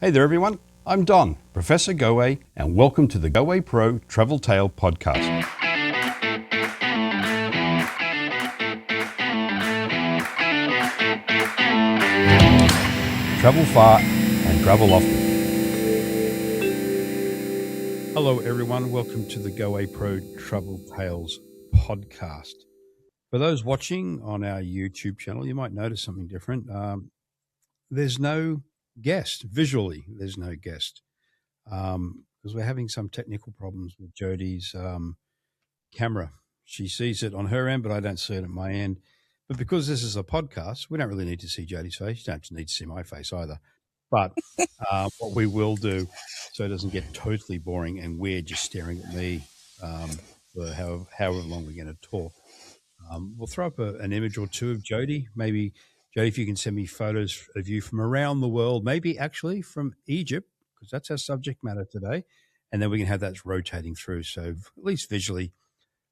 Hey there, everyone. I'm Don, Professor Goway, and welcome to the GowayPro Travel Tale Podcast. Travel far and travel often. Hello, everyone. Welcome to the GowayPro Travel Tales Podcast. For those watching on our YouTube channel, you might notice something different. There's no guest. Visually, there's no guest. Because we're having some technical problems with Jodi's camera. She sees it on her end, but I don't see it at my end. But because this is a podcast, we don't really need to see Jodi's face. You don't need to see my face either. But what we will do, so it doesn't get totally boring and weird just staring at me for however long we're going to talk, we'll throw up an image or two of Jodi. Maybe, Jodi, if you can send me photos of you from around the world, maybe actually from Egypt, because that's our subject matter today. And then we can have that rotating through. So at least visually,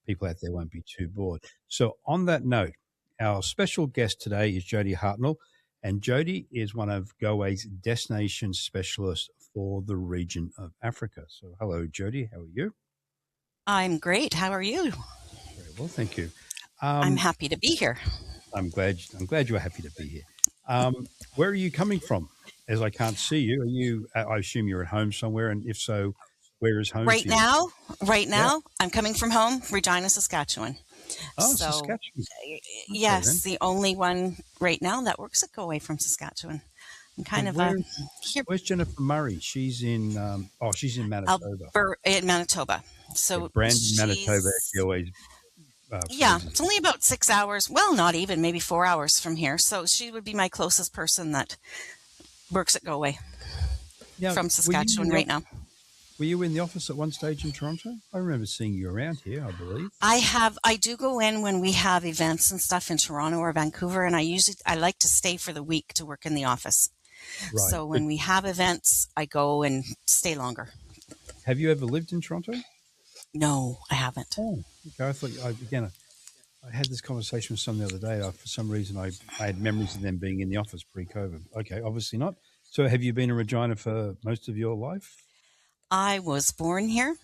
people out there won't be too bored. So on that note, our special guest today is Jodi Hartnell. And Jodi is one of Goway's destination specialists for the region of Africa. So hello, Jodi. How are you? I'm great. How are you? Very well, thank you. I'm happy to be here. I'm glad you're happy to be here. Where are you coming from? As I can't see you, I assume you're at home somewhere, and if so, where is home? Right now, I'm coming from home, Regina, Saskatchewan. Oh, so, Saskatchewan. Yes, the only one right now that works at Goway from Saskatchewan. I'm kind of here. Where's Jennifer Murray? She's in Manitoba. In Manitoba. So Brandon, Manitoba, Goway's. It's only about 6 hours. Well, not even, maybe 4 hours from here. So she would be my closest person that works at Goway from Saskatchewan right now. Were you in the office at one stage in Toronto? I remember seeing you around here, I believe. I do go in when we have events and stuff in Toronto or Vancouver, and I like to stay for the week to work in the office. Right. So when we have events, I go and stay longer. Have you ever lived in Toronto? No, I haven't. Oh, okay. I thought, I had this conversation with someone the other day. For some reason, I had memories of them being in the office pre-COVID. Okay, obviously not. So have you been in Regina for most of your life? I was born here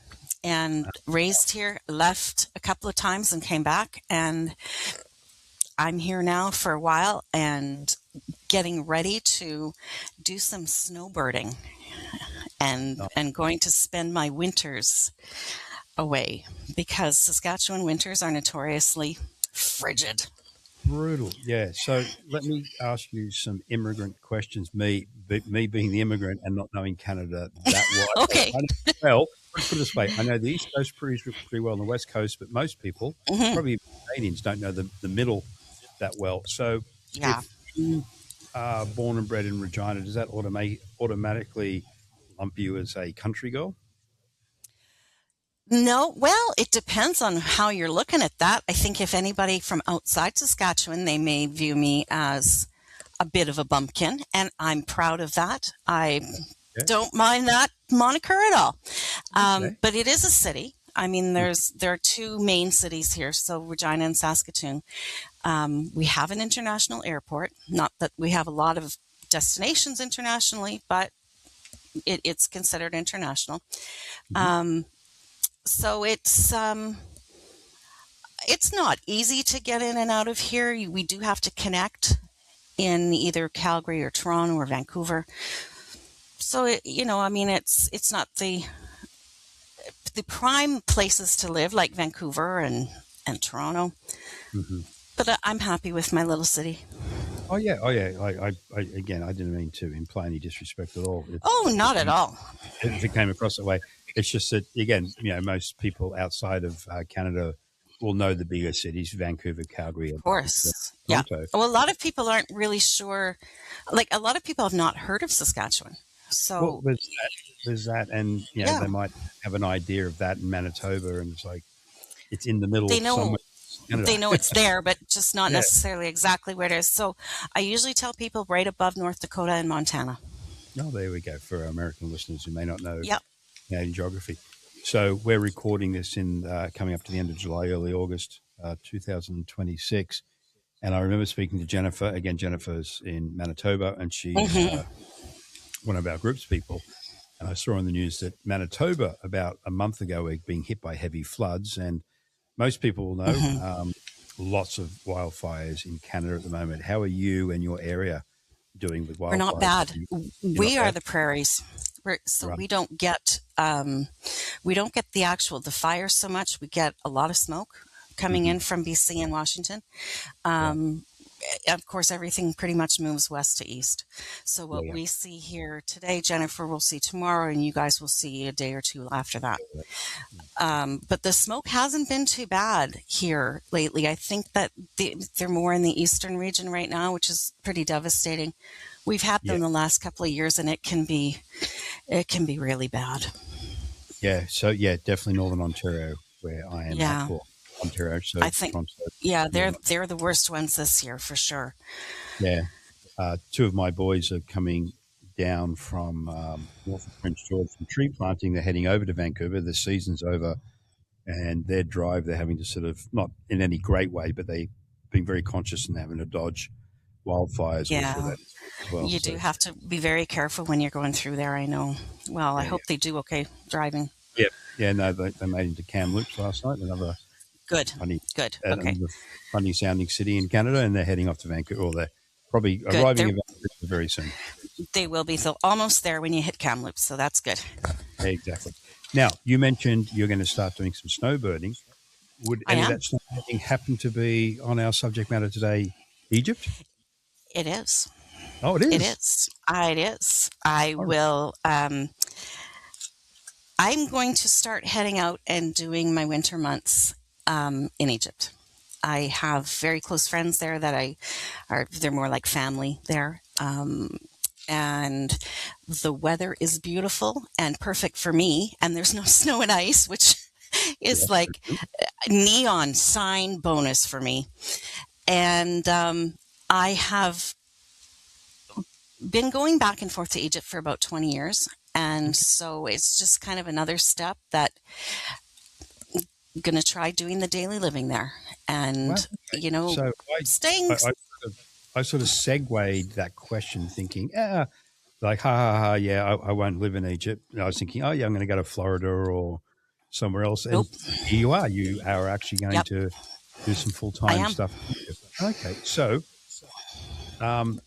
and raised here, left a couple of times and came back. And I'm here now for a while and getting ready to do some snowbirding and going to spend my winters away because Saskatchewan winters are notoriously frigid. Brutal. Yeah. So let me ask you some immigrant questions. Me being the immigrant and not knowing Canada that well. Okay. Well, let's put it this way. I know the East Coast pretty well and the West Coast, but most people, probably Canadians, don't know the middle that well. So if you are born and bred in Regina, does that automatically lump you as a country girl? No, well, it depends on how you're looking at that. I think if anybody from outside Saskatchewan, they may view me as a bit of a bumpkin, and I'm proud of that. I don't mind that moniker at all. But it is a city. I mean, there are two main cities here, so Regina and Saskatoon. We have an international airport. Not that we have a lot of destinations internationally, but it's considered international. So it's not easy to get in and out of here. We do have to connect in either Calgary or Toronto or Vancouver. So it's not the prime places to live like Vancouver and Toronto. But I'm happy with my little city. Oh yeah. I didn't mean to imply any disrespect at all. Not at all. If it came across that way. It's just that, again, most people outside of Canada will know the bigger cities, Vancouver, Calgary. Of course. Yeah. Well, a lot of people aren't really sure. Like, a lot of people have not heard of Saskatchewan. So there's that. And, they might have an idea of that in Manitoba. And it's like, it's in the middle somewhere. They know it's there, but just not necessarily exactly where it is. So I usually tell people right above North Dakota and Montana. Oh, there we go. For our American listeners who may not know. Canadian geography. So we're recording this in coming up to the end of July, early August, 2026. And I remember speaking to Jennifer. Again, Jennifer's in Manitoba, and she's one of our group's people, and I saw on the news that Manitoba about a month ago were being hit by heavy floods, and most people will know Hmm. lots of wildfires in Canada at the moment. How are you and your area doing with We're not wildfires? bad. You're not We are bad, the prairies. So right? we don't get the fire so much. We get a lot of smoke coming Hmm. in from BC and Washington. Right. Um, of course, everything pretty much moves west to east. So Yeah. what Yeah. we see here today, Jennifer will see tomorrow, and you guys will see a day or two after that. But the smoke hasn't been too bad here lately. I think that they're more in the eastern region right now, which is pretty devastating. We've had Yeah. them the last couple of years, and it can be really bad. Yeah. So yeah, definitely Northern Ontario, where I am at, Yeah, or Ontario, so I think Toronto. yeah, Yeah. they're the worst ones this year for sure. Yeah. Two of my boys are coming down from north of Prince George from tree planting. They're heading over to Vancouver. The season's over, and their drive, they're having to sort of, not in any great way, but they've been very conscious and having to dodge wildfires with Yeah, that as well. you So, do have to be very careful when you're going through there. I know. Well, I yeah, yeah. hope they do okay driving. Yeah. Yeah, no, they made it into Kamloops last night, Good, funny, good. Okay, another funny sounding city in Canada, and they're heading off to Vancouver, or they're probably good. arriving in Vancouver very soon. They will be so almost there when you hit Kamloops, so that's good. Exactly. Now, you mentioned you're going to start doing some snowbirding. Would I any of am. that snowboarding happen to be on our subject matter today, Egypt? It is. Oh, it It is. is. It is. I All right. will. I'm going to start heading out and doing my winter months in Egypt. I have very close friends there that they're more like family there. And the weather is beautiful and perfect for me. And there's no snow and ice, which Yeah. is like neon sign bonus for me. And I have been going back and forth to Egypt for about 20 years. And Okay. so it's just kind of another step that I'm going to try doing the daily living there Wow. and, Okay. you know, So staying. I sort of segued that question thinking, like, ha ha ha, yeah, I won't live in Egypt. And I was thinking, oh, yeah, I'm going to go to Florida or somewhere else. And Nope. here you are. You are actually going Yep, to do some full I time am. stuff in Egypt. Okay. So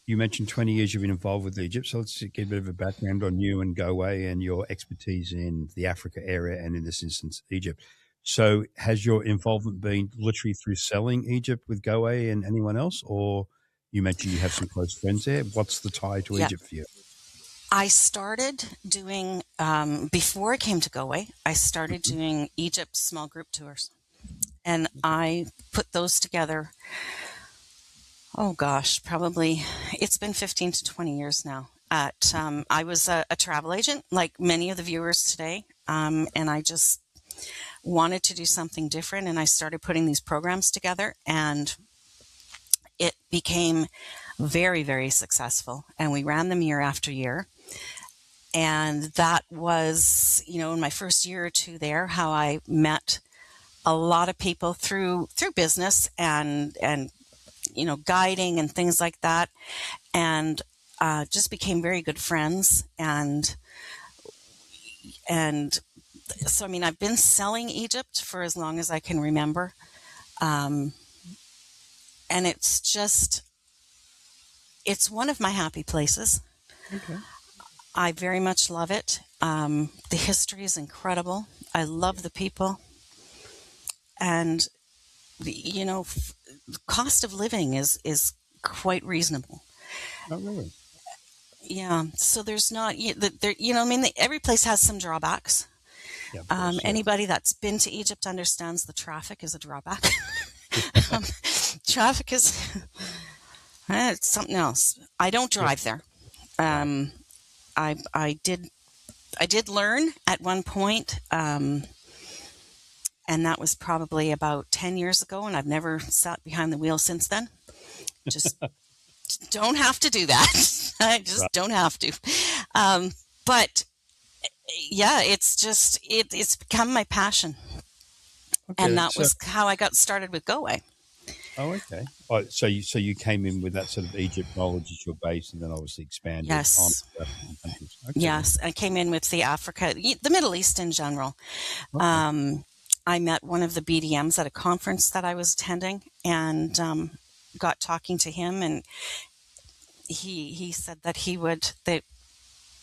you mentioned 20 years you've been involved with Egypt. So let's get a bit of a background on you and Goway and your expertise in the Africa area and in this instance, Egypt. So has your involvement been literally through selling Egypt with Goway and anyone else? Or you mentioned you have some close friends there. What's the tie to Yep. Egypt for you? I started doing, before I came to Goway, I started Hmm. doing Egypt small group tours. And I put those together. Oh gosh, probably it's been 15 to 20 years now. I was a travel agent, like many of the viewers today, and I just wanted to do something different. And I started putting these programs together, and it became very, very successful. And we ran them year after year. And that was, in my first year or two there, how I met a lot of people through business and guiding and things like that, and just became very good friends. And so, I mean, I've been selling Egypt for as long as I can remember, um, and it's one of my happy places. Okay. I very much love it. The history is incredible. I love the people, and the cost of living is quite reasonable. Oh, really? Yeah, so there's not there. I mean, every place has some drawbacks. Yeah, of course. Yeah. Anybody that's been to Egypt understands the traffic is a drawback. um, Traffic is it's something else. I don't Yeah. drive there. Right. Um, I did learn at one point, and that was probably about 10 years ago, and I've never sat behind the wheel since then. Just don't have to do that. I just Right. don't have to. But yeah, it's become my passion, Okay. and Then. that So was how I got started with Goway. Oh, okay. Oh, so you came in with that sort of Egypt knowledge as your base, and then obviously expanded on Yes. to African countries. Okay, then. Yes. I came in with the Africa, the Middle East in general. Okay. Um, I met one of the BDMs at a conference that I was attending, and got talking to him, and he said that he would they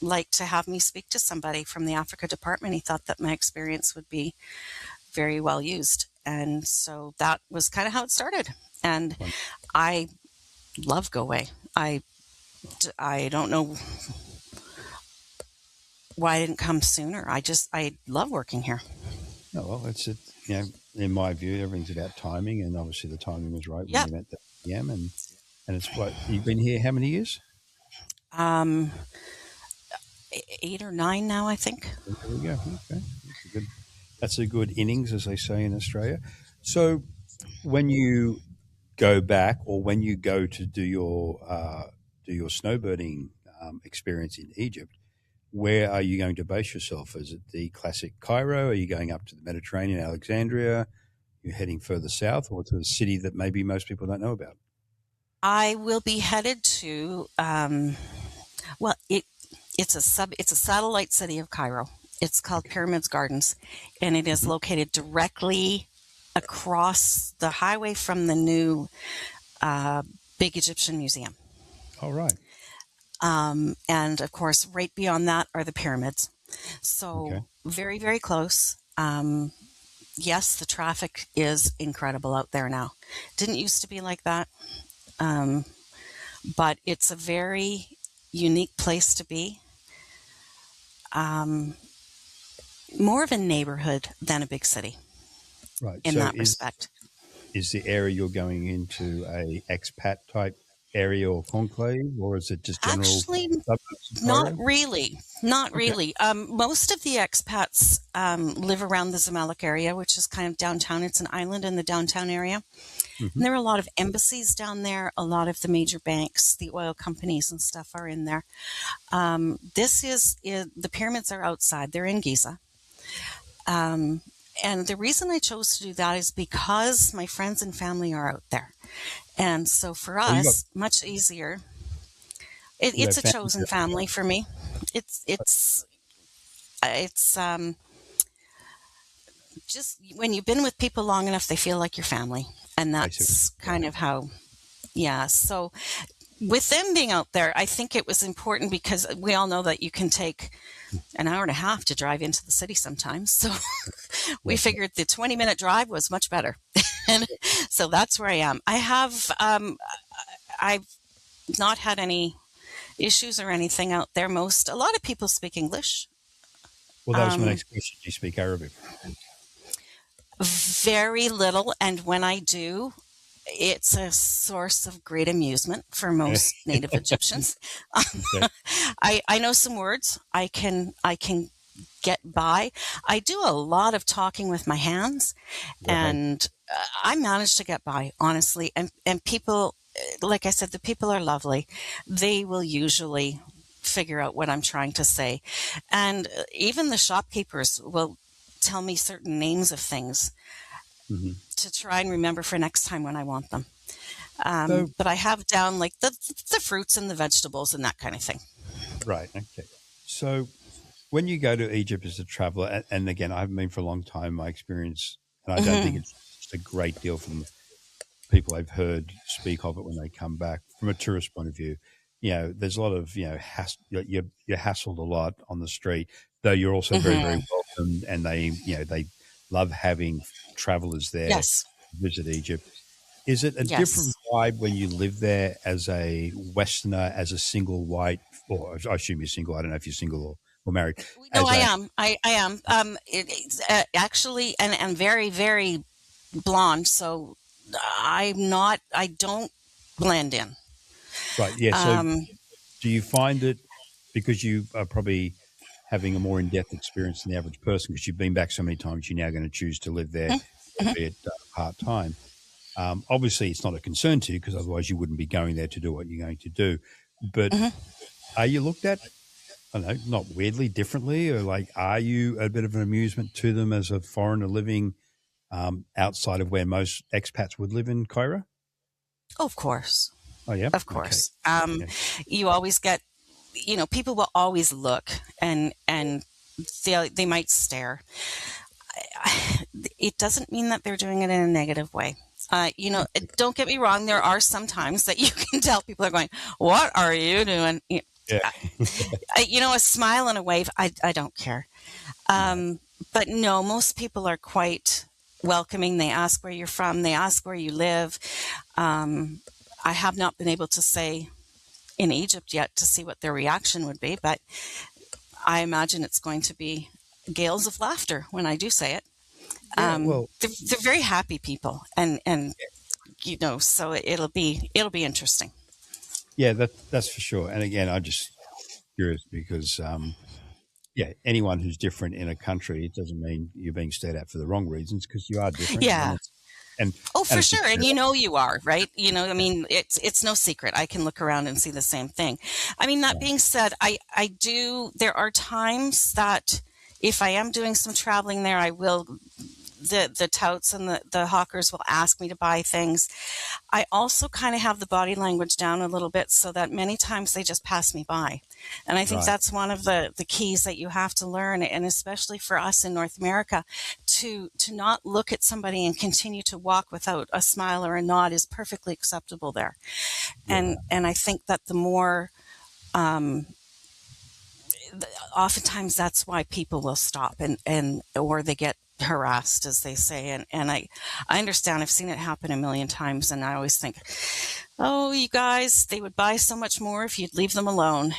like to have me speak to somebody from the Africa department. He thought that my experience would be very well used, and so that was kind of how it started. And One- I love Goway. I don't know why I didn't come sooner. I love working here. Oh, well, that's it. In my view, everything's about timing, and obviously the timing was right when Yep. you met the PM, and it's what you've been here. How many years? Um, 8 or 9 now, I think. There we go. Okay, that's a good innings, as they say in Australia. So, when you go back, or when you go to do your snowbirding experience in Egypt, where are you going to base yourself? Is it the classic Cairo? Are you going up to the Mediterranean, Alexandria? You're heading further south, or to a city that maybe most people don't know about? I will be headed to well, it's a satellite city of Cairo. It's called Okay. Pyramids Gardens, and it is Hmm. located directly across the highway from the new uh, big Egyptian museum. All right. And of course, right beyond that are the pyramids. Okay. So very, very close. Yes, the traffic is incredible out there now. Didn't used to be like that, um, but it's a very unique place to be. Um, More of a neighborhood than a big city Right. in So that is respect. is the area you're going into a expat type area or conclave, or is it just general Actually, suburbs of not Cairo? really. Not Okay. really. Most of the expats live around the Zamalek area, which is kind of downtown. It's an island in the downtown area. Hmm. And there are a lot of embassies down there. A lot of the major banks, the oil companies and stuff are in there. The pyramids are outside. They're in Giza. Um, and the reason I chose to do that is because my friends and family are out there. And so for Oh, you got us, much easier. you It's have a family chosen there. family for me. It's it's it's just when you've been with people long enough, they feel like your family, and I see. that's Yeah. kind of how. Yeah. So with them being out there, I think it was important because we all know that you can take an hour and a half to drive into the city sometimes. So we Yeah. figured the 20-minute drive was much better. And so that's where I am. I've not had any issues or anything out there. A lot of people speak English. Well, that was my Um, next question. Do you speak Arabic? Very little. And when I do, it's a source of great amusement for most native Egyptians. Okay. I know some words. I can get by. I do a lot of talking with my hands, Right. and I manage to get by honestly. And people, like I said, the people are lovely. They will usually figure out what I'm trying to say, and even the shopkeepers will tell me certain names of things Hmm. to try and remember for next time when I want them. So, But I have down like the fruits and the vegetables and that kind of thing. right. Okay. So, when you go to Egypt as a traveler, and again, I haven't been for a long time, my experience, and I don't think Hmm. it's just a great deal from people I've heard speak of it when they come back from a tourist point of view. There's a lot of, you're hassled a lot on the street, though you're also very, very Hmm. welcomed, and they love having travelers there Yes. to visit Egypt. Is it a different Yes. vibe when you live there as a Westerner, as a single white, or I assume you're single. I don't know if you're single or married. No, As I a am. I am. It's actually, and very, very blonde. So I'm not. I don't blend in. right, yeah. So, Um, do you find it because you are probably having a more in-depth experience than the average person because you've been back so many times, you're now going to choose to live there, mhm, mhm, albeit part time. Obviously, it's not a concern to you because otherwise you wouldn't be going there to do what you're going to do. But mhm. are you looked at, I don't know, not weirdly, differently, or like, are you a bit of an amusement to them as a foreigner living outside of where most expats would live in Cairo? Of course. Oh, yeah? Of Okay. course. Yeah. You always get, people will always look and they might stare. It doesn't mean that they're doing it in a negative way. Don't get me wrong. There are some times that you can tell people are going, "What are you doing?" Yeah. A smile and a wave. I don't care. But no, most people are quite welcoming. They ask where you're from. They ask where you live. I have not been able to say in Egypt yet to see what their reaction would be, but I imagine it's going to be gales of laughter when I do say it. Yeah, well, They're very happy people, and so it'll be interesting. yeah, that's for sure. And again, I'm just curious because, anyone who's different in a country, it doesn't mean you're being stared at for the wrong reasons because you are different. Yeah. And Oh, and for it's just, sure. And you are, right? I mean, it's no secret. I can look around and see the same thing. I mean, that being said, I do, there are times that if I am doing some traveling there, I will, the touts and the hawkers will ask me to buy things. I also kind of have the body language down a little bit so that many times they just pass me by. And I think Right. that's one of the keys that you have to learn, and especially for us in North America, to not look at somebody and continue to walk without a smile or a nod is perfectly acceptable there. Yeah. And I think that the more, oftentimes that's why people will stop and or they get harassed, as they say. And I understand. I've seen it happen a million times, and I always think, oh, you guys, they would buy so much more if you'd leave them alone.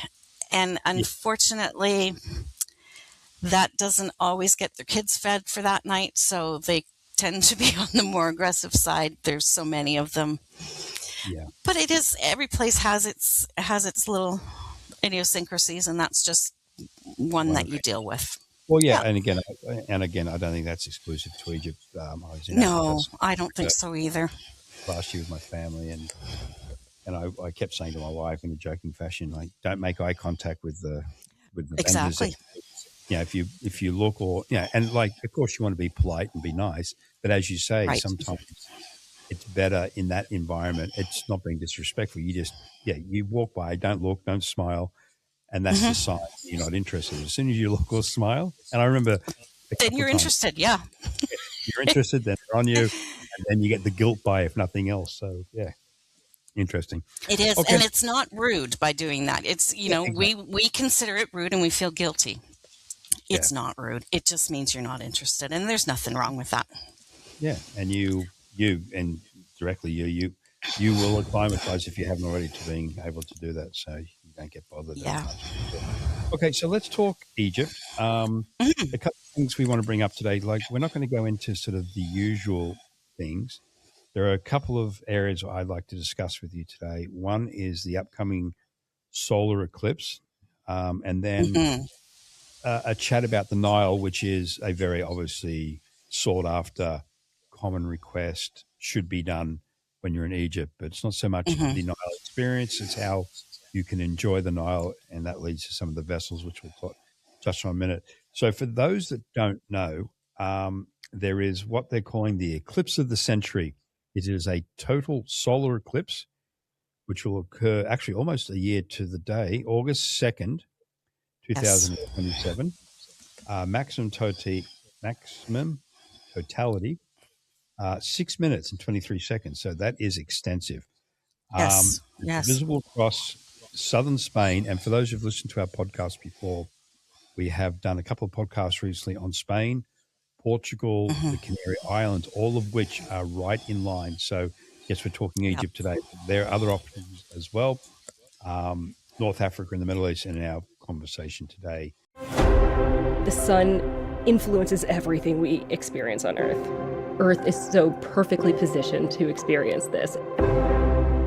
And unfortunately, that doesn't always get their kids fed for that night, so they tend to be on the more aggressive side. There's so many of them. Yeah. But it is, every place has its little idiosyncrasies, and that's just one that you deal with. Well, yeah, and again, I don't think that's exclusive to Egypt. I was in No, Africa I don't think so either. last year with my family, and I kept saying to my wife in a joking fashion, like, don't make eye contact with the vendors. Exactly. If you look, or and like, of course you want to be polite and be nice, but as you say, Right. sometimes it's better in that environment. It's not being disrespectful. You just you walk by, don't look, don't smile, and that's the sign you're not interested. As soon as you look or smile, and I remember Then you're interested, yeah. you're interested, then they're on you, and then you get the guilt by if nothing else. So interesting. It is, Okay. and it's not rude by doing that. It's, exactly. we consider it rude and we feel guilty. It's Yeah. not rude. It just means you're not interested, and there's nothing wrong with that. Yeah, and you and directly you will acclimatize if you haven't already to being able to do that, so you don't get bothered Yeah. as much. Okay, so let's talk Egypt. A couple of things we want to bring up today. Like, we're not going to go into sort of the usual things. There are a couple of areas I'd like to discuss with you today. One is the upcoming solar eclipse, and then a chat about the Nile, which is a very obviously sought after, common request, should be done when you're in Egypt. But it's not so much the Nile experience, it's how you can enjoy the Nile, and that leads to some of the vessels, which we'll touch on in a minute. So for those that don't know, there is what they're calling the eclipse of the century. It is a total solar eclipse, which will occur actually almost a year to the day, August 2nd, 2027. Maximum totality, 6 minutes and 23 seconds. So that is extensive. Yes. It's Yes. visible across southern Spain. And for those who've listened to our podcast before, we have done a couple of podcasts recently on Spain, Portugal, the Canary Islands, all of which are right in line. So, yes, we're talking Egypt today. There are other options as well. North Africa and the Middle East in our conversation today. The sun influences everything we experience on Earth. Earth is so perfectly positioned to experience this.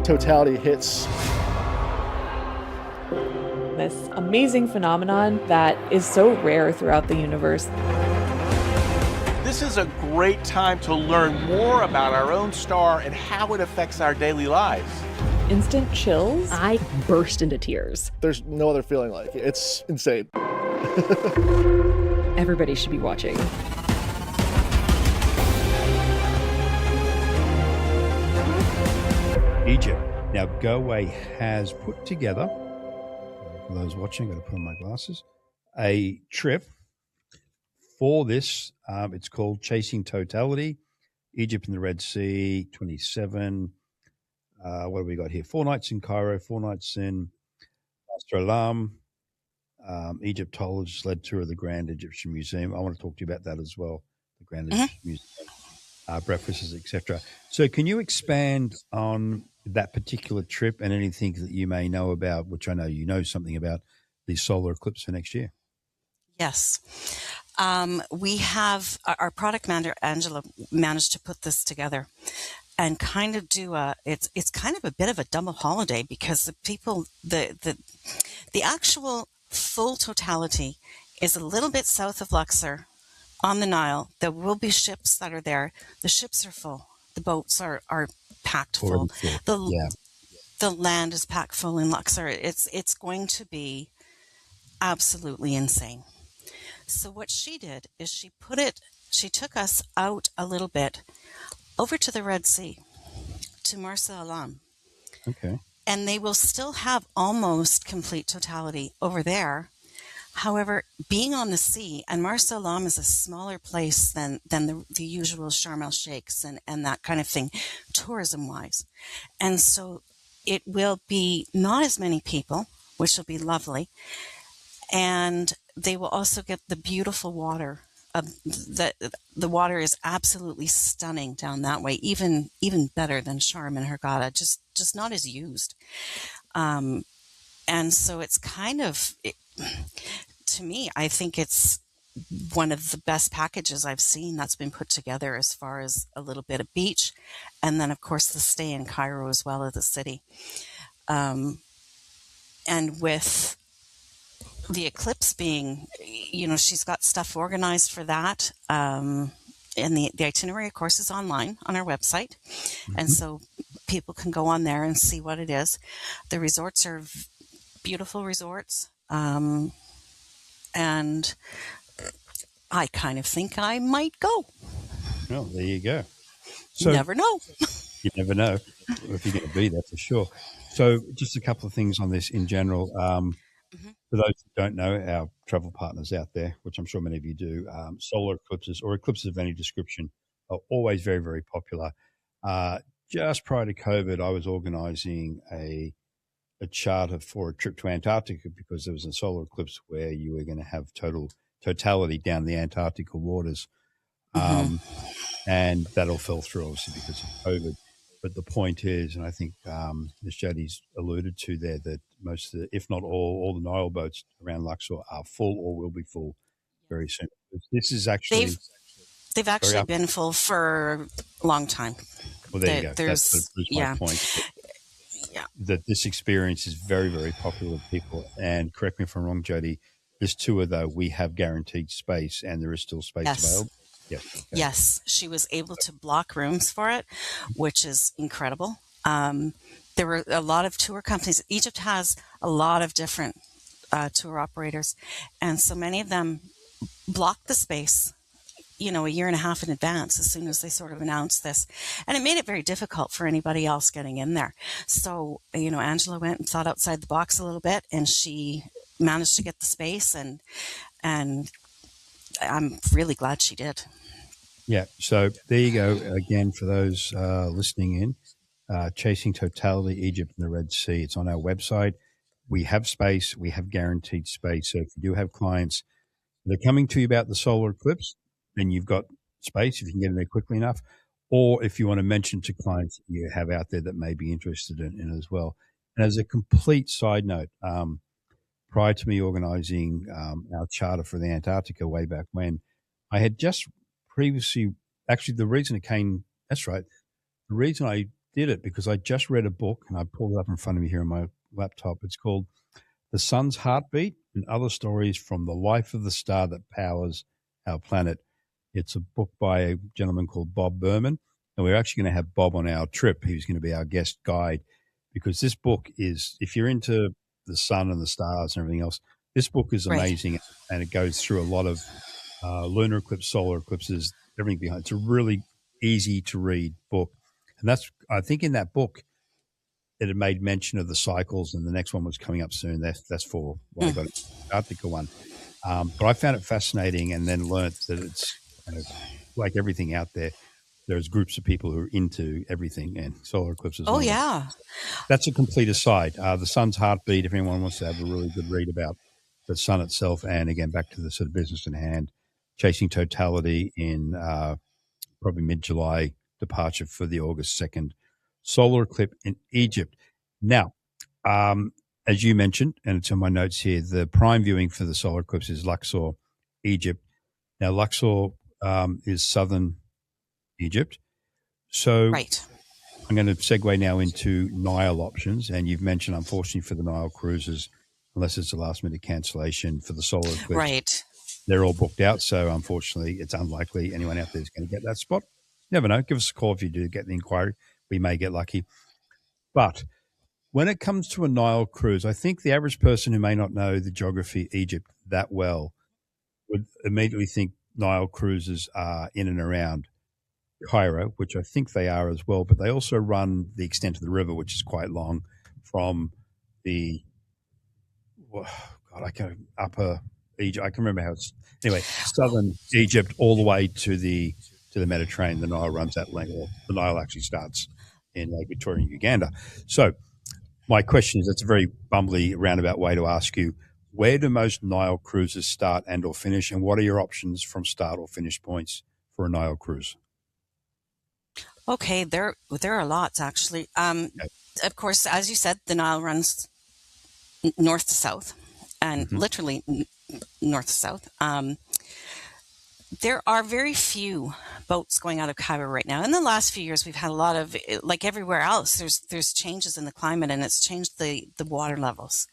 Totality hits. This amazing phenomenon that is so rare throughout the universe. This is a great time to learn more about our own star and how it affects our daily lives. Instant chills. I burst into tears. There's no other feeling like it. It's insane. Everybody should be watching. Egypt. Now, Goway has put together, for those watching, I've got to put on my glasses, a trip for this. It's called Chasing Totality, Egypt and the Red Sea, 27. What have we got here? 4 nights in Cairo, 4 nights in Alam, Egyptologist-led tour of the Grand Egyptian Museum. I want to talk to you about that as well, the Grand Egyptian Museum, breakfasts, etc. So can you expand on that particular trip and anything that you may know about, which I know you know something about, the solar eclipse for next year? Yes. We have our product manager, Angela, managed to put this together and kind of do it's kind of a bit of a double holiday, because the actual full totality is a little bit south of Luxor on the Nile. There will be ships that are there. The ships are full. The boats are packed full. The land is packed full in Luxor. It's going to be absolutely insane. So what she did is she took us out a little bit over to the Red Sea, to Marsa Alam. Okay. And they will still have almost complete totality over there. However, being on the sea, and Marsa Alam is a smaller place than the usual Sharm el Sheikhs and that kind of thing, tourism-wise. And so it will be not as many people, which will be lovely. And they will also get the beautiful water. The water is absolutely stunning down that way, even better than Sharm and Hurghada, just not as used. And so it's kind of, to me, I think it's one of the best packages I've seen that's been put together, as far as a little bit of beach, and then of course the stay in Cairo as well as the city. And with the eclipse being, she's got stuff organized for that. And the itinerary, of course, is online on our website. Mm-hmm. And so people can go on there and see what it is. The resorts are beautiful resorts. And I kind of think I might go. Well, there you go. So, you never know. You never know if you're going to be there, for sure. So just a couple of things on this in general. For those who don't know, our travel partners out there, which I'm sure many of you do, solar eclipses or eclipses of any description are always very, very popular. Just prior to COVID, I was organizing a charter for a trip to Antarctica, because there was a solar eclipse where you were going to have totality down the Antarctica waters. And that all fell through, obviously, because of COVID. But the point is, and I think Ms. Jodi's alluded to there, that most of the, if not all the Nile boats around Luxor are full or will be full very soon. This is actually... They've actually been full for a long time. Well, there you go. That's my point. That this experience is very, very popular with people. And correct me if I'm wrong, Jodi, this tour, though, we have guaranteed space and there is still space available. Yes. Okay. Yes, she was able to block rooms for it, which is incredible. There were a lot of tour companies. Egypt has a lot of different tour operators, and so many of them blocked the space, a year and a half in advance, as soon as they sort of announced this. And it made it very difficult for anybody else getting in there. So, Angela went and thought outside the box a little bit, and she managed to get the space, and I'm really glad she did. Yeah. So there you go. Again, for those listening in, Chasing Totality, Egypt and the Red Sea. It's on our website. We have space. We have guaranteed space. So if you do have clients that are coming to you about the solar eclipse, then you've got space if you can get in there quickly enough. Or if you want to mention to clients that you have out there that may be interested in it as well. And as a complete side note, prior to me organizing our charter for the Antarctica way back when, I had just previously, actually the reason it came, that's right, the reason I did it, because I just read a book, and I pulled it up in front of me here on my laptop. It's called The Sun's Heartbeat and Other Stories from the Life of the Star That Powers Our Planet. It's a book by a gentleman called Bob Berman, and we're actually going to have Bob on our trip. He's going to be our guest guide, because this book is, if you're into the sun and the stars and everything else, this book is amazing. Right. And it goes through a lot of lunar eclipse, solar eclipses, everything behind. It's a really easy to read book. And that's, I think in that book, it had made mention of the cycles, and the next one was coming up soon. That's for why I got an Antarctica one. But I found it fascinating, and then learnt that it's like everything out there. There's groups of people who are into everything, and solar eclipses. Oh, yeah. That's a complete aside. The sun's heartbeat, if anyone wants to have a really good read about the sun itself, and again, back to the sort of business in hand, chasing totality in probably mid-July, departure for the August 2nd solar eclipse in Egypt. Now, as you mentioned, and it's in my notes here, the prime viewing for the solar eclipse is Luxor, Egypt. Now, Luxor is southern Egypt. So Right. I'm going to segue now into Nile options. And you've mentioned, unfortunately, for the Nile cruises, unless it's a last-minute cancellation for the solar eclipse, Right. they're all booked out. So, unfortunately, it's unlikely anyone out there is going to get that spot. Never know. Give us a call if you do get the inquiry. We may get lucky. But when it comes to a Nile cruise, I think the average person who may not know the geography of Egypt that well would immediately think Nile cruises are in and around Cairo, which I think they are as well, but they also run the extent of the river, which is quite long, from the upper Egypt. I can remember how it's anyway, southern Egypt all the way to the Mediterranean. The Nile runs that length. Well, the Nile actually starts in Lake Victoria in Uganda. So my question is, it's a very bumbly roundabout way to ask you, where do most Nile cruises start and or finish, and what are your options from start or finish points for a Nile cruise? Okay, there are lots actually. Of course, as you said, the Nile runs north to south, and literally north to south. There are very few boats going out of Cairo right now. In the last few years, we've had a lot of, like everywhere else, there's changes in the climate, and it's changed the water levels,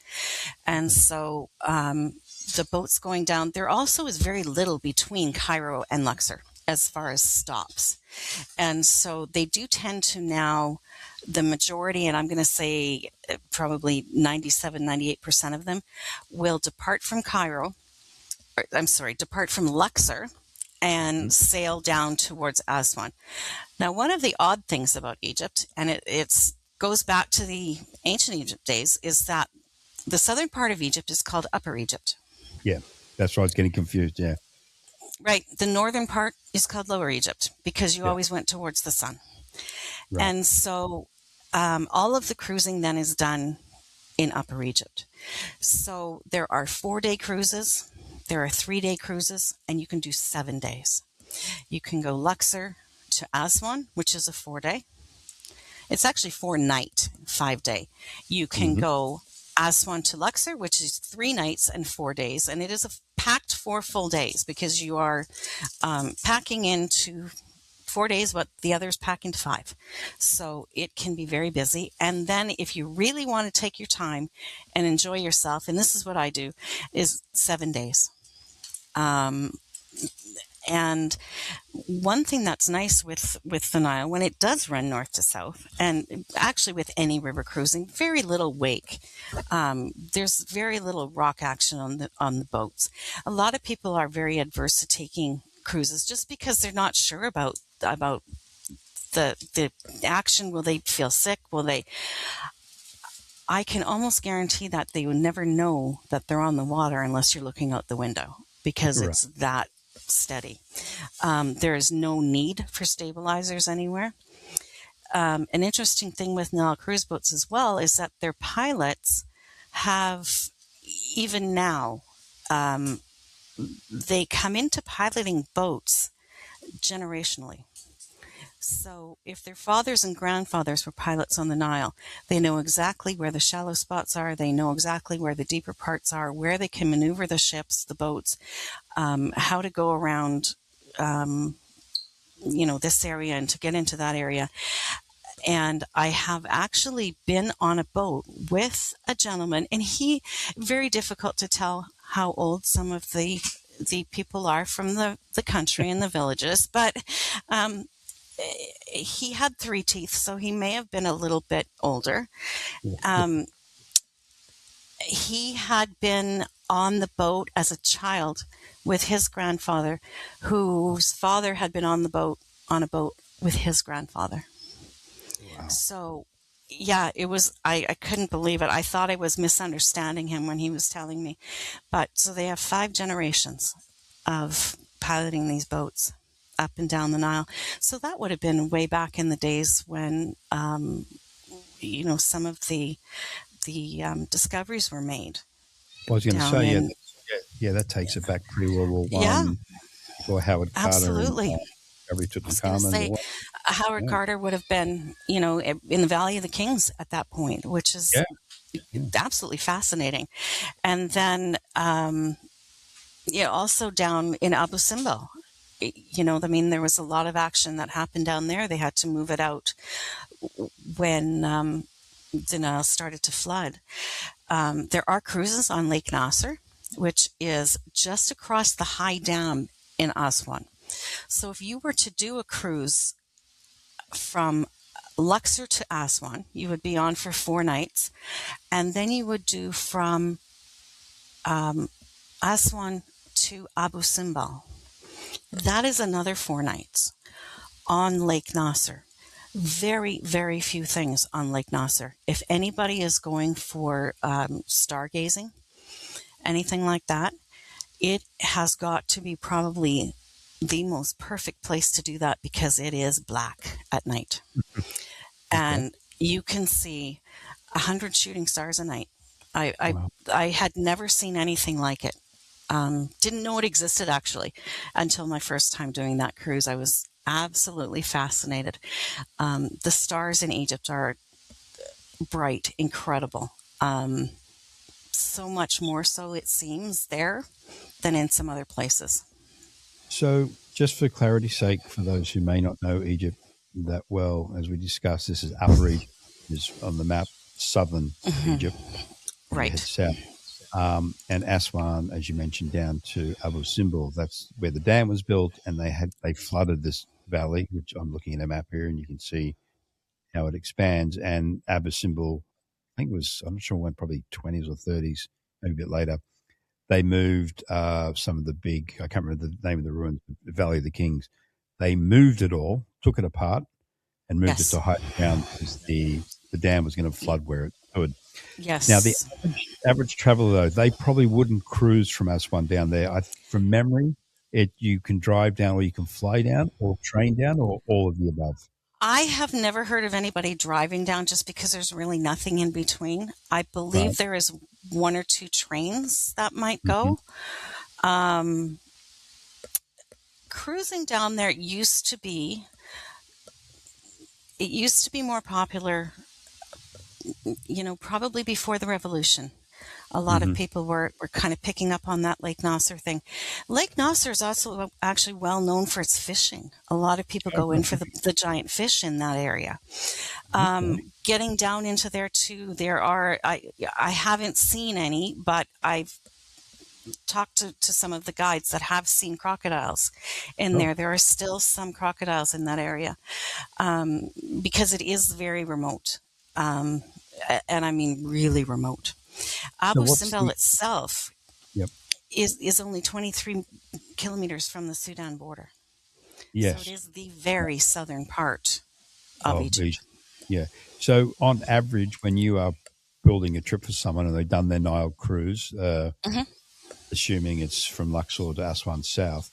and so the boats going down. There also is very little between Cairo and Luxor as far as stops. And so they do tend to now, the majority, and I'm going to say probably 97, 98% of them will depart from depart from Luxor and sail down towards Aswan. Now, one of the odd things about Egypt, and it goes back to the ancient Egypt days, is that the southern part of Egypt is called Upper Egypt. Yeah, that's why I was getting confused, yeah. Right. The northern part is called Lower Egypt because you always went towards the sun. Right. And so all of the cruising then is done in Upper Egypt. So there are 4-day cruises, there are 3-day cruises, and you can do 7 days. You can go Luxor to Aswan, which is a 4-day. It's actually 4-night, 5-day. You can go Aswan to Luxor, which is 3 nights and 4 days, and it is packed 4 full days because you are packing into 4 days, but the others pack into 5. So it can be very busy. And then if you really want to take your time and enjoy yourself, and this is what I do, is 7 days. And one thing that's nice with the Nile, when it does run north to south, and actually with any river cruising, very little wake. There's very little rock action on the boats. A lot of people are very adverse to taking cruises just because they're not sure about the action. Will they feel sick? I can almost guarantee that they would never know that they're on the water unless you're looking out the window, because it's that steady. There is no need for stabilizers anywhere. An interesting thing with Nile cruise boats as well is that their pilots have, even now, they come into piloting boats generationally. So if their fathers and grandfathers were pilots on the Nile, they know exactly where the shallow spots are. They know exactly where the deeper parts are, where they can maneuver the ships, the boats, how to go around, this area and to get into that area. And I have actually been on a boat with a gentleman, and very difficult to tell how old some of the people are from the country and the villages, but he had 3 teeth, so he may have been a little bit older. He had been on the boat as a child with his grandfather, whose father had been on a boat with his grandfather. Wow. So Yeah, it was, I couldn't believe it. I thought I was misunderstanding him when he was telling me. But so they have 5 generations of piloting these boats up and down the Nile. So that would have been way back in the days when, some of the discoveries were made I was going to down say, in. that takes it back pre-World War Yeah, One, before Howard Carter and absolutely. discovery I was going to Tutankhamun. say Howard Yeah, Carter would have been, in the Valley of the Kings at that point, which is yeah, yeah. absolutely fascinating. And then, also down in Abu Simbel, there was a lot of action that happened down there. They had to move it out when the Nile started to flood. There are cruises on Lake Nasser, which is just across the high dam in Aswan. So if you were to do a cruise from Luxor to Aswan, you would be on for 4 nights, and then you would do from Aswan to Abu Simbel. That is another 4 nights on Lake Nasser. Very, very few things on Lake Nasser. If anybody is going for stargazing, anything like that, it has got to be probably the most perfect place to do that because it is black at night. Okay. And you can see 100 shooting stars a night. Wow. I had never seen anything like it. Didn't know it existed actually until my first time doing that cruise. I was absolutely fascinated. The stars in Egypt are bright, incredible. So much more so it seems there than in some other places. So, just for clarity's sake, for those who may not know Egypt that well, as we discussed, this is Upper Egypt, is on the map, southern Egypt, and you head Right. south. And Aswan, as you mentioned, down to Abu Simbel. That's where the dam was built, and they flooded this valley, which I'm looking at a map here, and you can see how it expands. And Abu Simbel, I think it was, I'm not sure when, probably 20s or 30s, maybe a bit later. They moved some of the big, I can't remember the name of the ruins, the Valley of the Kings. They moved it all, took it apart, and moved it Yes. to higher ground because the dam was going to flood where it could. Now, the Yes. average traveler, though, they probably wouldn't cruise from Aswan down there. From memory, you can drive down or you can fly down or train down or all of the above. I have never heard of anybody driving down just because there's really nothing in between. I Right. believe there is 1 or 2 trains that might Mm-hmm. go. Cruising down there it used to be more popular, probably before the revolution. A lot of Mm-hmm. people were kind of picking up on that Lake Nasser thing. Lake Nasser is also actually well known for its fishing. A lot of people go in for the giant fish in that area. Okay. Getting down into there too, I haven't seen any, but I've talked to some of the guides that have seen crocodiles in Oh, there. There are still some crocodiles in that area because it is very remote. And I mean really remote. so Abu what's Simbel the? itself Yep. is only 23 kilometers from the Sudan border. So it Yes. is the very southern part of Of Egypt. Egypt. Yeah. So on average, when you are building a trip for someone and they've done their Nile cruise, hmm assuming it's from Luxor to Aswan South,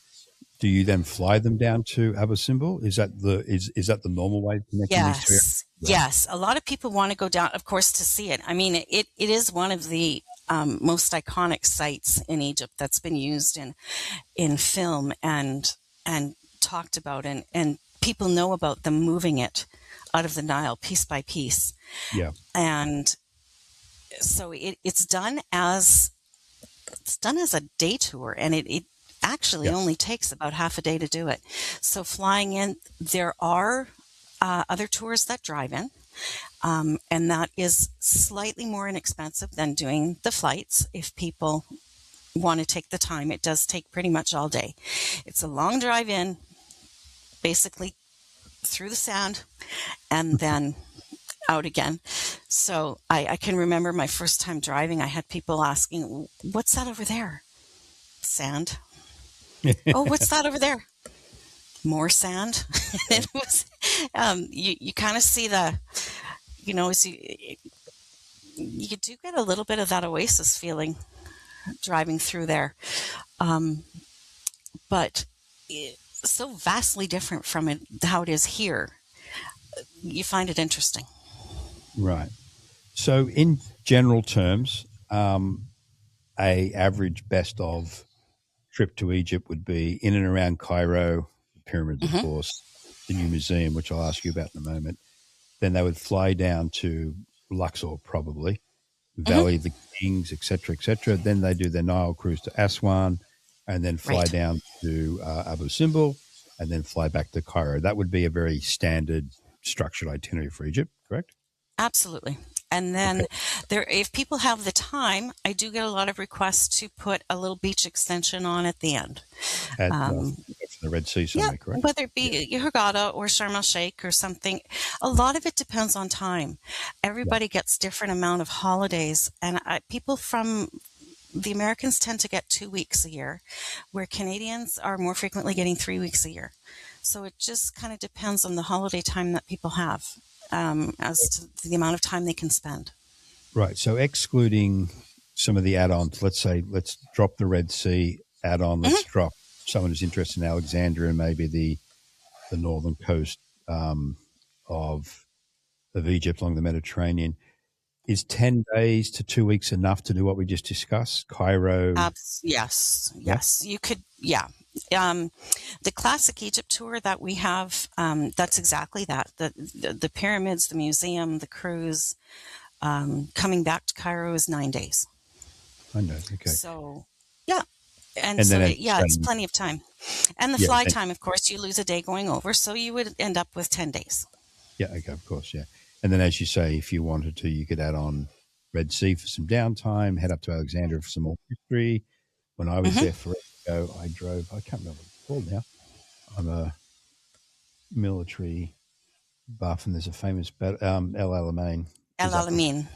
do you then fly them down to Abu Simbel? Is that the normal way of connecting these two areas? Yes, yes. A lot of people want to go down, of course, to see it. I mean, it is one of the most iconic sites in Egypt that's been used in film and talked about, and people know about them moving it out of the Nile piece by piece. Yeah. And so it's done as a day tour, and it actually Yeah. only takes about half a day to do it. So flying in, there are other tours that drive in, and that is slightly more inexpensive than doing the flights. If people want to take the time, it does take pretty much all day. It's a long drive in, basically through the sand, and then out again. So I can remember my first time driving, I had people asking, "What's that over there?" Sand. "Oh, what's that over there?" More sand. It was, you kind of see as you do get a little bit of that oasis feeling driving through there. But it's so vastly different from how it is here. You find it interesting. Right. So in general terms, a average best of trip to Egypt would be in and around Cairo, the pyramids, of course, the new museum, which I'll ask you about in a moment. Then they would fly down to Luxor, probably, Valley of the Kings, etc., etc. Then they do their Nile cruise to Aswan, and then fly down to Abu Simbel, and then fly back to Cairo. That would be a very standard structured itinerary for Egypt, correct? Absolutely. And then if people have the time, I do get a lot of requests to put a little beach extension on at the end. At the Red Sea somewhere, correct? Whether it be Hurghada or Sharm el-Sheikh or something. A lot of it depends on time. Everybody gets different amount of holidays. And people from the Americans tend to get 2 weeks a year, where Canadians are more frequently getting 3 weeks a year. So it just kind of depends on the holiday time that people have. As to the amount of time they can spend. Right. So excluding some of the add-ons, let's drop the Red Sea add-on. Let's drop someone who's interested in Alexandria and maybe the northern coast of Egypt along the Mediterranean. Is 10 days to 2 weeks enough to do what we just discussed? Cairo? Yes. You could, the classic Egypt tour that we have, that's exactly that. The pyramids, the museum, the cruise, coming back to Cairo is 9 days. 9 days, okay. So, And so, it's plenty of time. And the fly time, of course, you lose a day going over, so you would end up with 10 days. Yeah, okay, of course, yeah. And then, as you say, if you wanted to, you could add on Red Sea for some downtime, head up to Alexandria for some more history. When I was there forever ago, I can't remember what it's called now. I'm a military buff, and there's a famous El Alamein. El Alamein.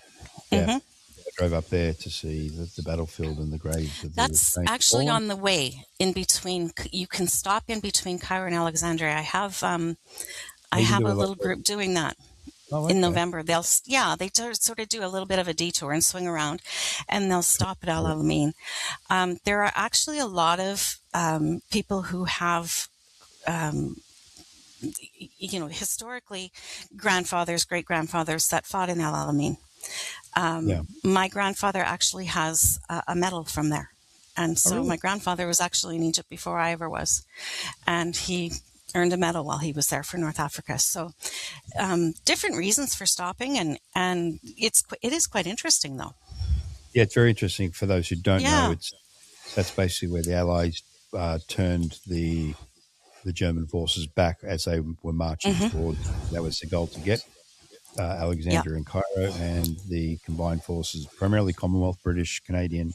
Yeah. I drove up there to see the battlefield and the graves of That's actually on the way in between. You can stop in between Cairo and Alexandria. I have a little group doing that. In November. They sort of do a little bit of a detour and swing around, and they'll stop at El Alamein. There are actually a lot of people who have, historically grandfathers, great-grandfathers that fought in El Alamein. My grandfather actually has a medal from there. And so my grandfather was actually in Egypt before I ever was. And he earned a medal while he was there for North Africa. So different reasons for stopping, and it is quite interesting, though. Yeah, it's very interesting for those who don't know. That's basically where the Allies turned the German forces back as they were marching towards. That was the goal, to get Alexandria and Cairo, and the combined forces, primarily Commonwealth, British, Canadian,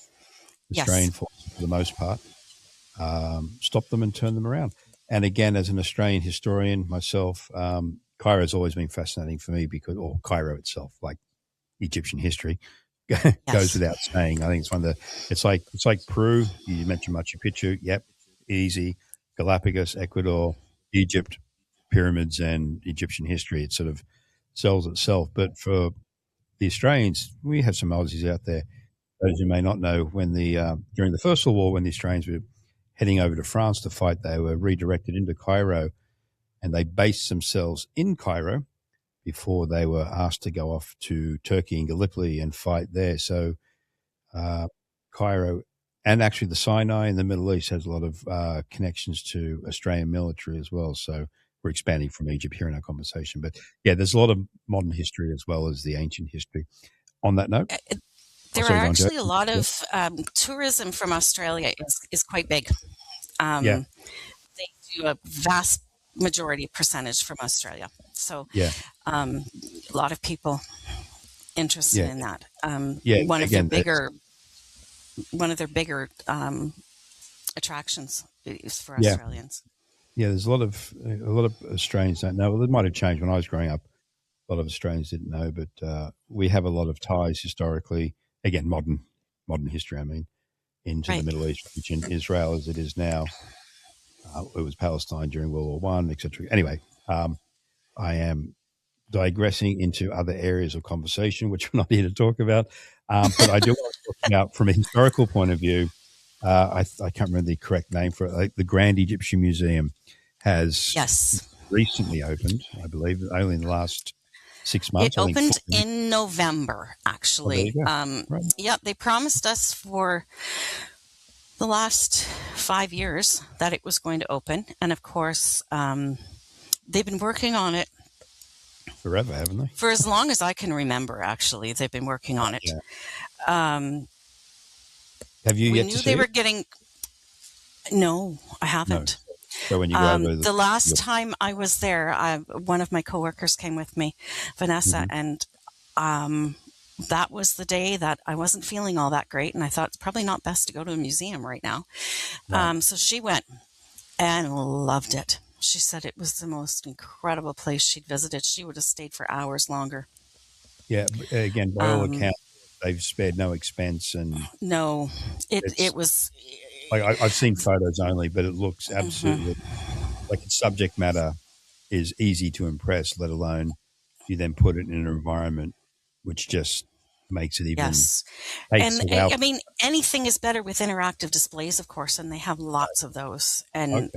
Australian forces for the most part, stopped them and turned them around. And again, as an Australian historian myself, Cairo has always been fascinating for me or Cairo itself, like Egyptian history, goes without saying. I think it's one of it's like Peru. You mentioned Machu Picchu. Yep, easy. Galapagos, Ecuador, Egypt, pyramids, and Egyptian history. It sort of sells itself. But for the Australians, we have some Aussies out there. Those who may not know, when during the First World War, when the Australians were heading over to France to fight, they were redirected into Cairo, and they based themselves in Cairo before they were asked to go off to Turkey and Gallipoli and fight there. So Cairo, and actually the Sinai in the Middle East, has a lot of connections to Australian military as well. So we're expanding from Egypt here in our conversation. But yeah, there's a lot of modern history as well as the ancient history. On that note, there are actually a lot of tourism from Australia is quite big. They do a vast majority percentage from Australia. So a lot of people interested in that. One of their bigger attractions is for Australians. Yeah, there's a lot of Australians don't know. Well, it might have changed when I was growing up. A lot of Australians didn't know, but we have a lot of ties historically. Again, modern history, I mean, into the Middle East, which in Israel as it is now. It was Palestine during World War I, etc. Anyway, I am digressing into other areas of conversation, which we're not here to talk about. But I do want to talk about, from a historical point of view, I can't remember the correct name for it. Like the Grand Egyptian Museum has recently opened, I believe, only in the last 6 months. It opened in November, actually. Right. Yeah, they promised us for the last 5 years that it was going to open. And of course, they've been working on it forever, haven't they? For as long as I can remember, actually, they've been working on it. Yeah. Have you yet to see they were getting... No, I haven't. No. So when you go over the last time I was there, one of my coworkers came with me, Vanessa, and that was the day that I wasn't feeling all that great, and I thought it's probably not best to go to a museum right now. Right. So she went and loved it. She said it was the most incredible place she'd visited. She would have stayed for hours longer. Yeah, again, by all accounts, they've spared no expense, and no, it was. Like I've seen photos only, but it looks absolutely like its subject matter is easy to impress. Let alone you then put it in an environment which just makes it even. Yes, and I mean anything is better with interactive displays, of course, and they have lots of those. And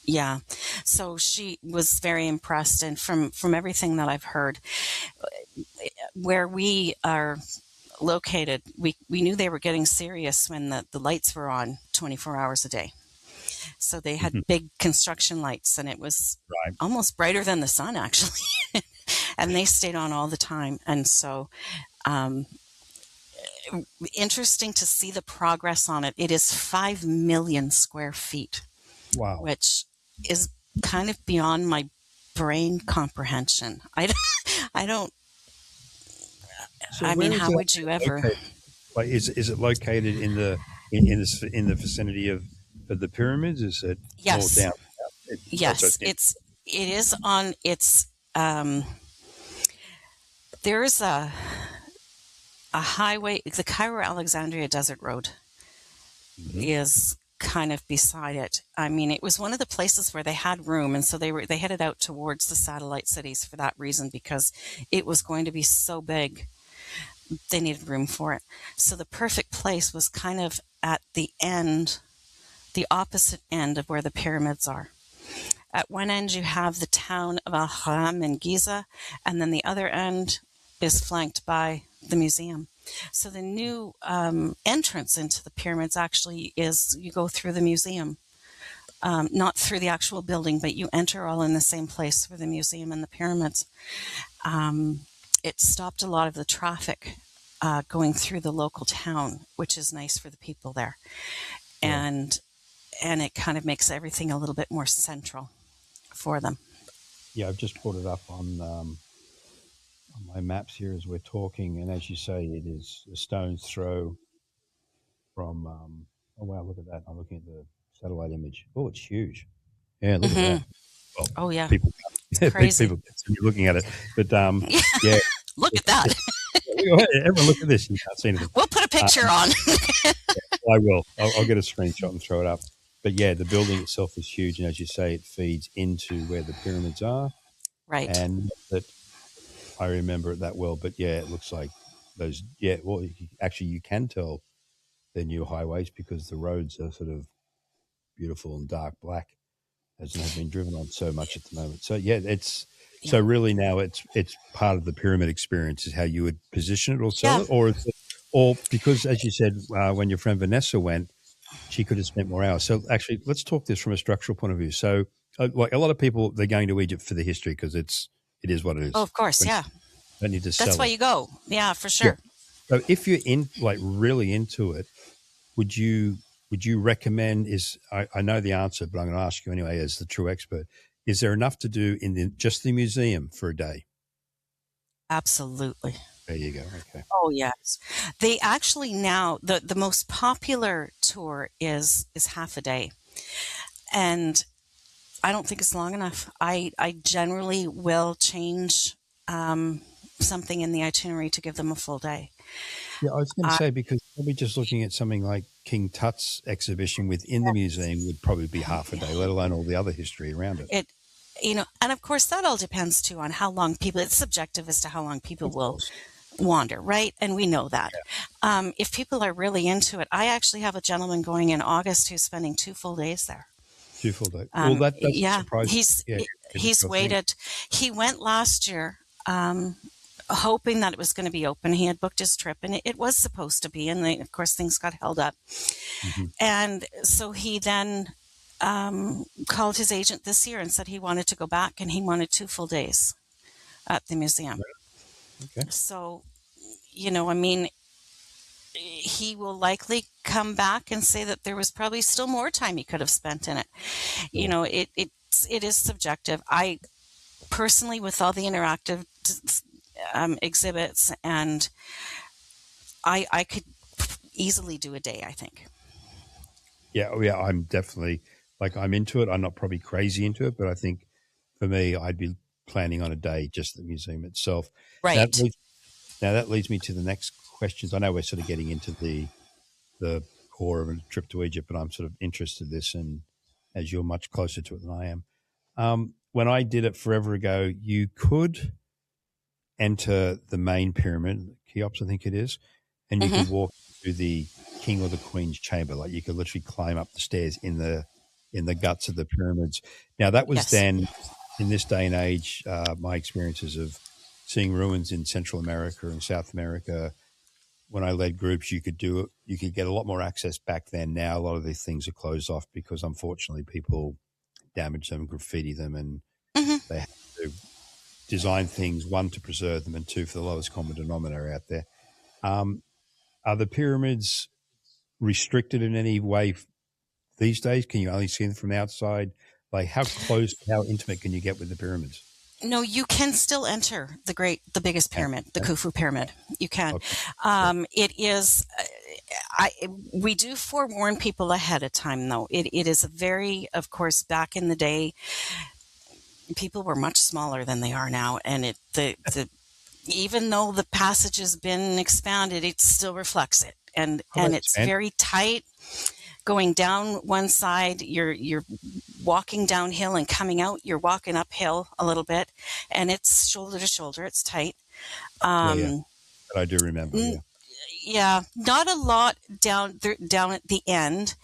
yeah, so she was very impressed, and from everything that I've heard, where we are located, we knew they were getting serious when the lights were on 24 hours a day. So they had big construction lights, and it was almost brighter than the sun, actually. And they stayed on all the time. And so interesting to see the progress on it. It is 5 million square feet. Wow. Which is kind of beyond my brain comprehension. I don't. So I mean, how would you ever? Located? Like, is it located in the vicinity of the pyramids? Is it more down? Yes, it is on. It's there is a highway. The Cairo Alexandria Desert Road is kind of beside it. I mean, it was one of the places where they had room, and so they headed out towards the satellite cities for that reason, because it was going to be so big. They needed room for it. So the perfect place was kind of at the end, the opposite end of where the pyramids are. At one end, you have the town of Al-Haram in Giza, and then the other end is flanked by the museum. So the new entrance into the pyramids actually is you go through the museum, not through the actual building, but you enter all in the same place for the museum and the pyramids. It stopped a lot of the traffic going through the local town, which is nice for the people there. And it kind of makes everything a little bit more central for them. Yeah, I've just put it up on my maps here as we're talking, and as you say, it is a stone's throw from. Oh wow, look at that! I'm looking at the satellite image. Oh, it's huge. Yeah, look at that. Well, people, crazy. People, you're looking at it, but yeah. Look at that. Everyone, look at this. You can't see anything. We'll put a picture on. I will. I'll get a screenshot and throw it up. But yeah, the building itself is huge, and as you say, it feeds into where the pyramids are. Right. And that I remember it that well. But yeah, it looks like those. Yeah, well, actually, you can tell they're new highways because the roads are sort of beautiful and dark black, as they have been driven on so much at the moment. So yeah, so really now it's part of the pyramid experience is how you would position it or sell it, or because as you said, when your friend Vanessa went, she could have spent more hours. So actually, let's talk this from a structural point of view. So like a lot of people, they're going to Egypt for the history because it is what it is. Oh, of course, Don't need to sell That's why you go. Yeah, for sure. Yeah. So if you're really into it, would you recommend? I know the answer, but I'm going to ask you anyway, as the true expert. Is there enough to do in just the museum for a day? Absolutely. There you go. Okay. Oh yes, they actually now the most popular tour is half a day, and I don't think it's long enough. I generally will change something in the itinerary to give them a full day. Yeah, I was going to say, because probably just looking at something like King Tut's exhibition within the museum would probably be half a day, let alone all the other history around it. and of course that all depends too on how long it's subjective as to how long people Of will course. wander, right? And we know that. If people are really into it, I actually have a gentleman going in August who's spending 2 full days there. 2 full days. Well, that doesn't Yeah, surprise me. Yeah, he's your thing. waited. He went last year, hoping that it was going to be open. He had booked his trip, and it was supposed to be, and of course things got held up. Mhm. And so he then called his agent this year and said he wanted to go back, and he wanted 2 full days at the museum. Okay. So, I mean, he will likely come back and say that there was probably still more time he could have spent in it. It is subjective. I personally, with all the interactive exhibits, and I could easily do a day, I think. Yeah. Oh, yeah. I'm definitely I'm into it. I'm not probably crazy into it, but I think for me, I'd be planning on a day just the museum itself. Right. Now that leads me to the next questions. I know we're sort of getting into the core of a trip to Egypt, but I'm sort of interested in this, and as you're much closer to it than I am. When I did it forever ago, you could enter the main pyramid, Cheops, I think it is, and you could walk through the king or the queen's chamber. Like you could literally climb up the stairs in the guts of the pyramids. Now that was then, in this day and age, my experiences of seeing ruins in Central America and South America. When I led groups, you could get a lot more access back then. Now a lot of these things are closed off because unfortunately people damage them, graffiti them, and they have to design things, one, to preserve them, and two, for the lowest common denominator out there. Are the pyramids restricted in any way these days? Can you only see them from outside? Like how close, how intimate can you get with the pyramids? No, you can still enter the biggest pyramid, the Khufu pyramid. You can. Okay. It is. We do forewarn people ahead of time, though. It is a very, of course, back in the day, people were much smaller than they are now, and even though the passage has been expanded, it still reflects it, and it's very tight. Going down one side, you're walking downhill, and coming out, you're walking uphill a little bit, and it's shoulder to shoulder. It's tight. Yeah. I do remember. Yeah, not a lot down at the end,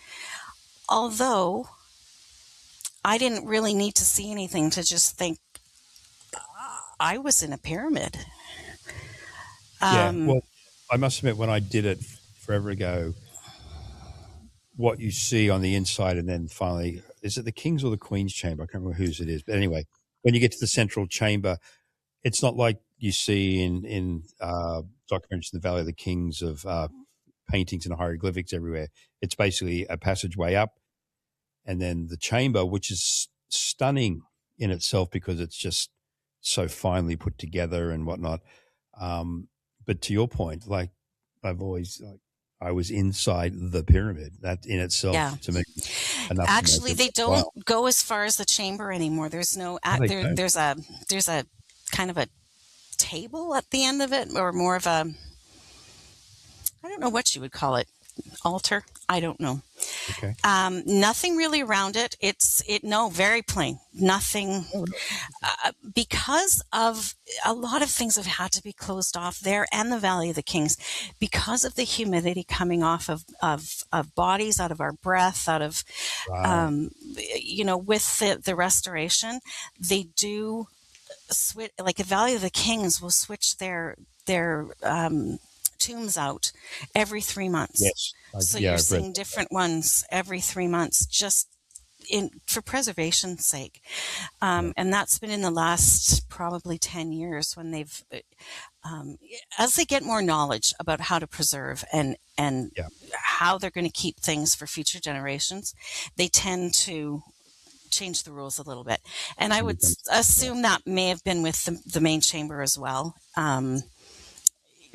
although I didn't really need to see anything to just think I was in a pyramid. Well, I must admit, when I did it forever ago, what you see on the inside, and then finally, is it the king's or the queen's chamber? I can't remember whose it is. But anyway, when you get to the central chamber, it's not like you see in documentaries in the Valley of the Kings of paintings and hieroglyphics everywhere. It's basically a passageway up, and then the chamber, which is stunning in itself because it's just so finely put together and whatnot. But to your point, I was inside the pyramid. That in itself, to me, enough. Actually, they don't go as far as the chamber anymore. There's no. There's a kind of a table at the end of it, or more of a. I don't know what you would call it. Altar. I don't know. Okay. Nothing really around it. Very plain. Nothing. Because of a lot of things have had to be closed off there, and the Valley of the Kings, because of the humidity coming off of bodies, out of our breath, out of, with the restoration, they do switch. Like the Valley of the Kings will switch their tombs out every 3 months. Yes. So you're seeing different ones every 3 months, just for preservation's sake. And that's been in the last probably 10 years when they've, as they get more knowledge about how to preserve and how they're going to keep things for future generations, they tend to change the rules a little bit. And I would assume that may have been with the main chamber as well.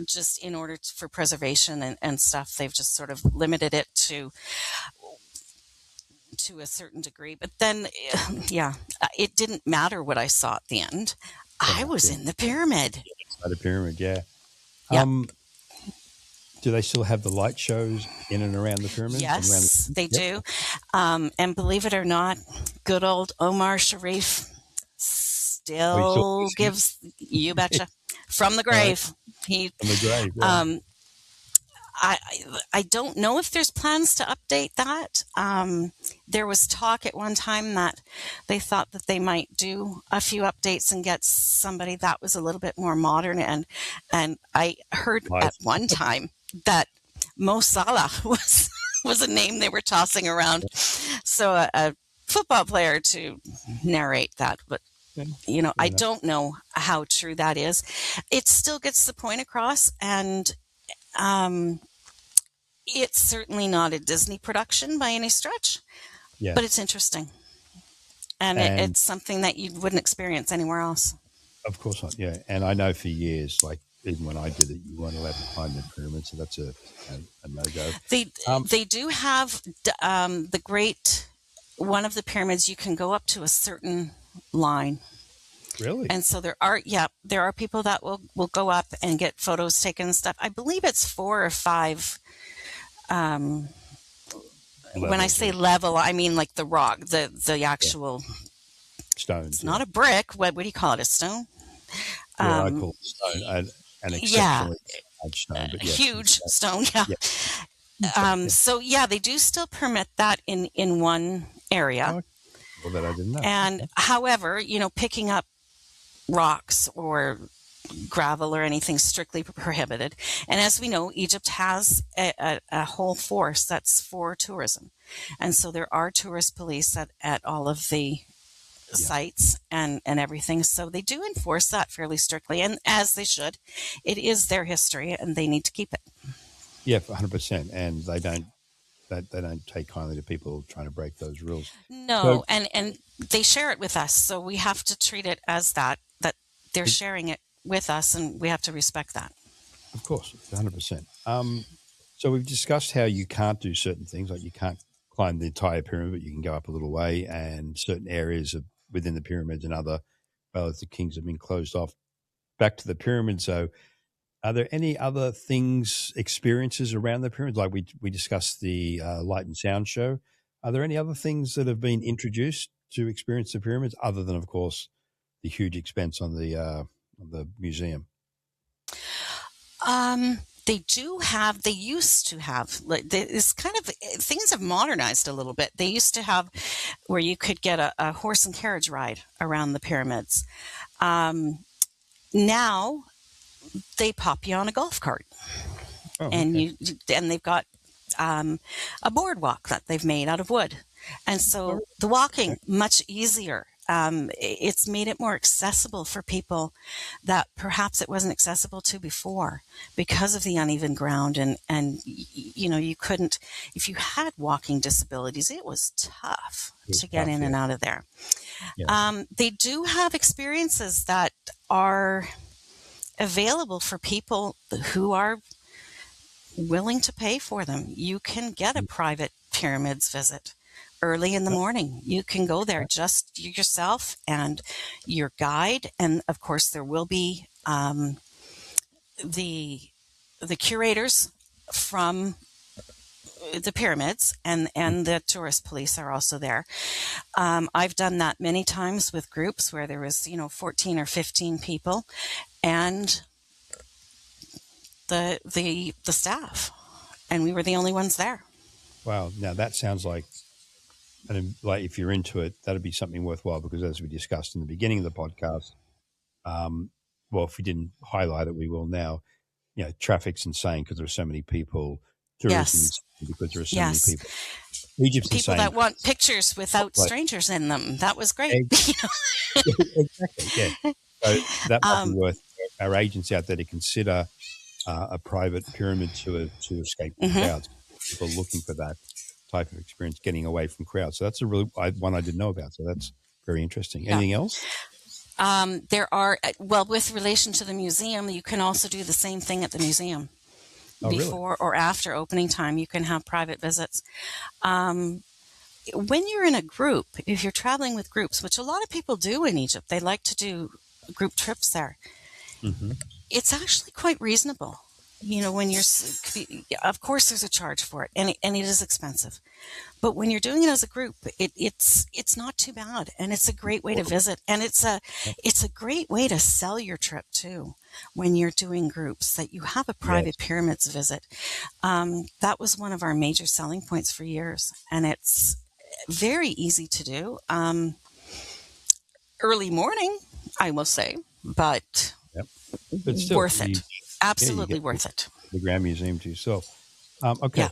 Just in order for preservation and stuff, they've just sort of limited it to a certain degree. But then, it didn't matter what I saw at the end. I was in the pyramid. Inside the pyramid, yeah. Do they still have the light shows in and around the pyramid? Yes, they do. And believe it or not, good old Omar Sharif still gives, you betcha, from the grave. He, from the grave, yeah. I don't know if there's plans to update that. There was talk at one time that they thought that they might do a few updates and get somebody that was a little bit more modern. And I heard at one time that Mo Salah was a name they were tossing around. So a football player to narrate that, but I don't know how true that is. It still gets the point across, and it's certainly not a Disney production by any stretch, but it's interesting. And it's something that you wouldn't experience anywhere else. Of course not, yeah. And I know for years, like even when I did it, you weren't allowed to climb the pyramid, so that's a no-go. They do have the great, one of the pyramids, you can go up to a certain line. Really? And so there are people that will go up and get photos taken and stuff. I believe it's 4 or 5. When I say level, I mean like the rock, the actual stone. It's not a brick. What do you call it? A stone? I call it stone. An exceptionally large stone, but huge stone. Yeah. So they do still permit that in one area. Well, that I didn't know. And however, picking up rocks or gravel or anything strictly prohibited. And as we know, Egypt has a whole force that's for tourism. And so there are tourist police at all of the sites and everything. So they do enforce that fairly strictly, and as they should. It is their history and they need to keep it. Yeah, 100%. And they don't take kindly to people trying to break those rules. No, and they share it with us. So we have to treat it as that they're sharing it with us, and we have to respect that. Of course, 100%. So we've discussed how you can't do certain things, like you can't climb the entire pyramid, but you can go up a little way, and certain areas within the pyramids and other the kings have been closed off. Back to the pyramid. So are there any other experiences around the pyramids? Like we discussed the light and sound show. Are there any other things that have been introduced to experience the pyramids, other than, of course, the huge expense on the museum? They used to have, this kind of, things have modernized a little bit. They used to have where you could get a horse and carriage ride around the pyramids. Now they pop you on a golf cart, and they've got a boardwalk that they've made out of wood. And so the walking, much easier. It's made it more accessible for people that perhaps it wasn't accessible to before because of the uneven ground. And you couldn't, if you had walking disabilities, it was tough to get in and out of there. Yeah. They do have experiences that are available for people who are willing to pay for them. You can get a private pyramids visit early in the morning. You can go there just yourself and your guide, and of course there will be the curators from the pyramids, and the tourist police are also there. I've done that many times with groups where there was 14 or 15 people and the staff, and we were the only ones there. Wow. Now that sounds like, and like if you're into it, that'd be something worthwhile, because as we discussed in the beginning of the podcast, well, if we didn't highlight it, we will now. Traffic's insane because there are so many people. Tourism because there are so many people. Egypt's people insane. That want pictures without strangers in them. That was great. Exactly. Yeah. So that might be worth our agents out there to consider a private pyramid to escape the crowds. People looking for that type of experience, getting away from crowds. So that's a really one I didn't know about. So that's very interesting. Anything else? There are, with relation to the museum, you can also do the same thing at the museum. Before or after opening time, you can have private visits. When you're in a group, if you're traveling with groups, which a lot of people do in Egypt, they like to do group trips there. Mm-hmm. It's actually quite reasonable. when of course there's a charge for it, and it is expensive. But when you're doing it as a group, it's not too bad, and it's a great way to visit, and it's a great way to sell your trip too. When you're doing groups, that you have a private pyramids visit, that was one of our major selling points for years, and it's very easy to do. Early morning, I will say, but still, worth it. Absolutely worth it. The Grand Museum to yourself. Okay.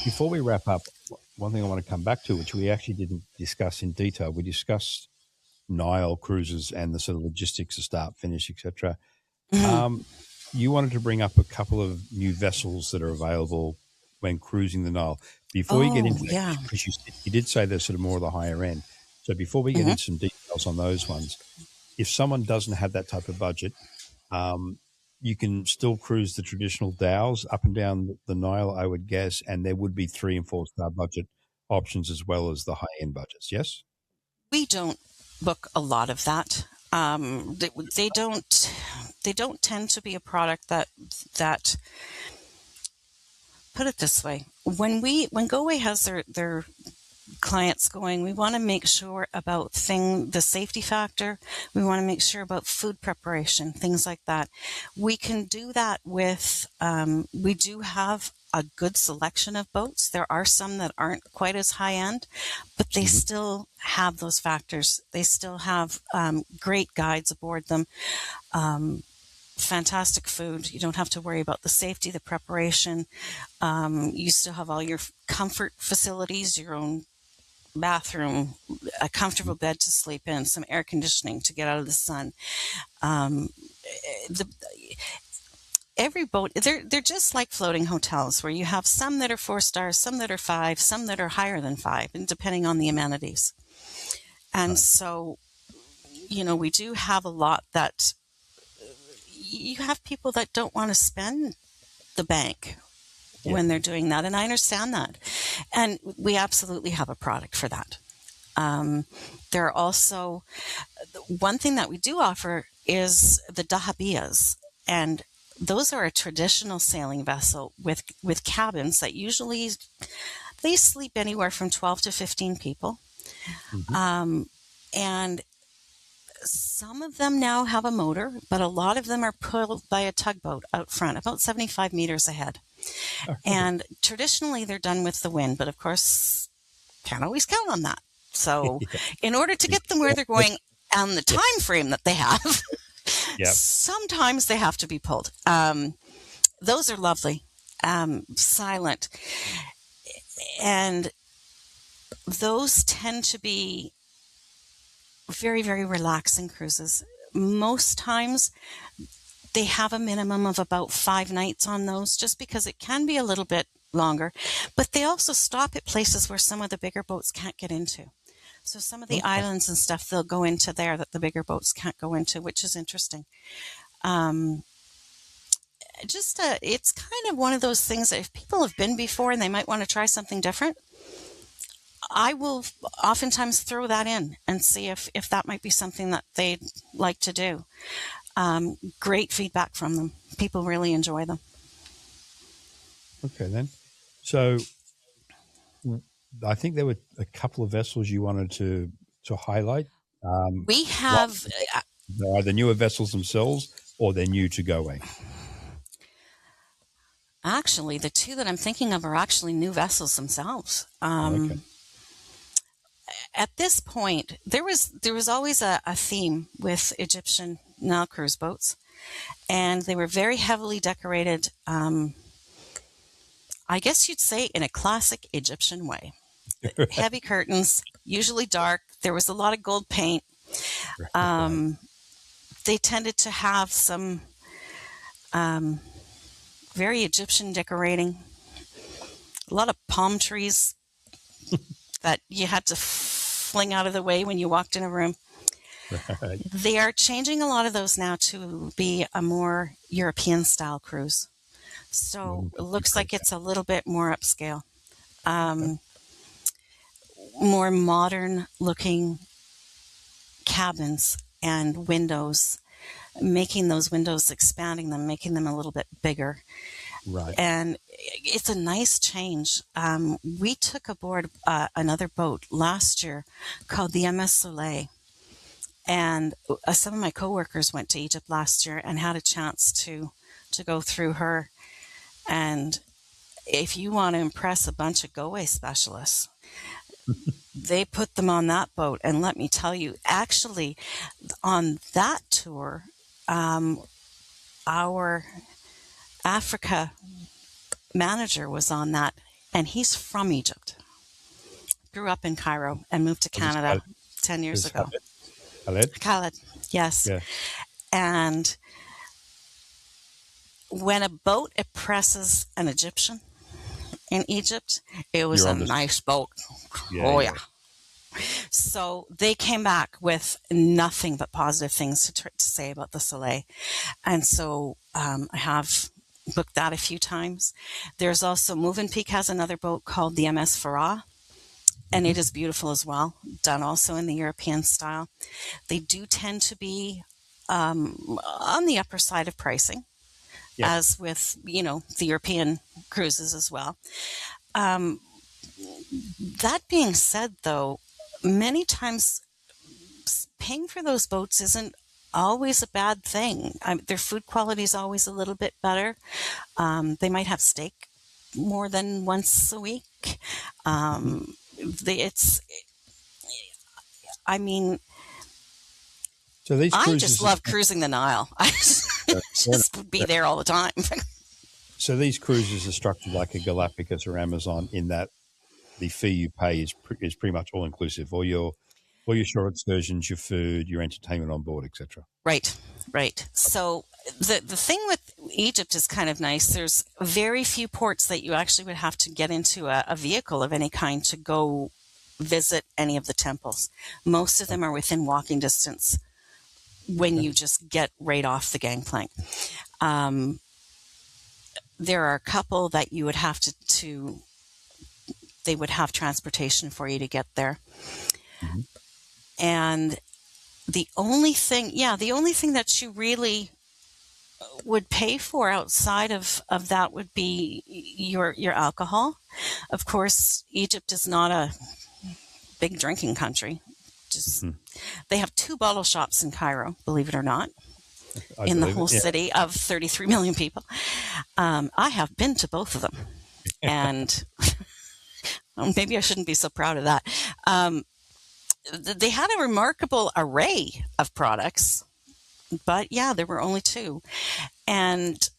Before we wrap up, one thing I want to come back to, which we actually didn't discuss in detail, we discussed Nile cruises and the sort of logistics of start, finish, etc. You wanted to bring up a couple of new vessels that are available when cruising the Nile. Before you get into that, because you did say they're sort of more of the higher end. So before we get into some details on those ones, if someone doesn't have that type of budget, you can still cruise the traditional dhows up and down the Nile, I would guess, and there would be 3 and 4 star budget options as well as the high end budgets. Yes, we don't book a lot of that. They don't tend to be a product that. Put it this way: when Goway has their clients going, we want to make sure about the safety factor. We want to make sure about food preparation, things like that. We can do that with, we do have a good selection of boats. There are some that aren't quite as high end, but they still have those factors. They still have great guides aboard them. Fantastic food. You don't have to worry about the safety, the preparation. You still have all your comfort facilities, your own bathroom, a comfortable bed to sleep in, some air conditioning to get out of the sun. Every boat, they're just like floating hotels, where you have some that are 4 stars, some that are 5, some that are higher than 5, and depending on the amenities. And so, we do have a lot that you have people that don't want to spend the bank when they're doing that. And I understand that. And we absolutely have a product for that. There are also, one thing that we do offer is the dahabiyas. And those are a traditional sailing vessel with cabins that usually, they sleep anywhere from 12 to 15 people. And some of them now have a motor, but a lot of them are pulled by a tugboat out front, about 75 meters ahead. And traditionally, they're done with the wind, but of course, can't always count on that. So in order to get them where they're going on the time frame that they have, sometimes they have to be pulled. Those are lovely, silent. And those tend to be very, very relaxing cruises. Most times they have a minimum of about 5 nights on those, just because it can be a little bit longer. But they also stop at places where some of the bigger boats can't get into. So some of the islands and stuff, they'll go into there that the bigger boats can't go into, which is interesting. It's kind of one of those things that if people have been before and they might want to try something different, I will oftentimes throw that in and see if that might be something that they'd like to do. Great feedback from them. People really enjoy them. Okay, then. So I think there were a couple of vessels you wanted to highlight. We have... They're either newer vessels themselves or they're new to Goway. Actually, the 2 that I'm thinking of are actually new vessels themselves. At this point, there was always a theme with Egyptian Nile cruise boats, and they were very heavily decorated. I guess you'd say in a classic Egyptian way. Heavy curtains, usually dark. There was a lot of gold paint. They tended to have some very Egyptian decorating. A lot of palm trees that you had to fling out of the way when you walked in a room. Right. They are changing a lot of those now to be a more European style cruise. So it looks like it's a little bit more upscale. More modern looking cabins and windows, making those windows, expanding them, making them a little bit bigger. Right. And it's a nice change. We took aboard another boat last year called the MS Soleil. And some of my coworkers went to Egypt last year and had a chance to go through her. And if you want to impress a bunch of Goway specialists, they put them on that boat. And let me tell you, actually, on that tour, our Africa manager was on that, and he's from Egypt. Grew up in Cairo and moved to Canada 10 years ago. Khaled, yes. Yeah. And when a boat oppresses an Egyptian in Egypt, it was a nice boat. Yeah. So they came back with nothing but positive things to say about the Soleil. And so I have booked that a few times. There's also Movenpick has another boat called the MS Farah. And it is beautiful as well, done also in the European style. They do tend to be on the upper side of pricing, as with, the European cruises as well. That being said, though, many times paying for those boats isn't always a bad thing. Their food quality is always a little bit better. They might have steak more than once a week. So these I cruises just love cruising the Nile. I just would be there all the time. So these cruises are structured like a Galapagos or Amazon in that the fee you pay is pretty much all inclusive. All your shore excursions, your food, your entertainment on board, etc. Right. So the thing with Egypt is kind of nice. There's very few ports that you actually would have to get into a vehicle of any kind to go visit any of the temples. Most of them are within walking distance when you just get right off the gangplank. There are a couple that you would have to they would have transportation for you to get there. Mm-hmm. And the only thing that you really would pay for outside of that would be your alcohol. Of course, Egypt is not a big drinking country. They have 2 bottle shops in Cairo, believe it or not, in the whole city of 33 million people. I have been to both of them, and maybe I shouldn't be so proud of that. They had a remarkable array of products, but there were only 2. And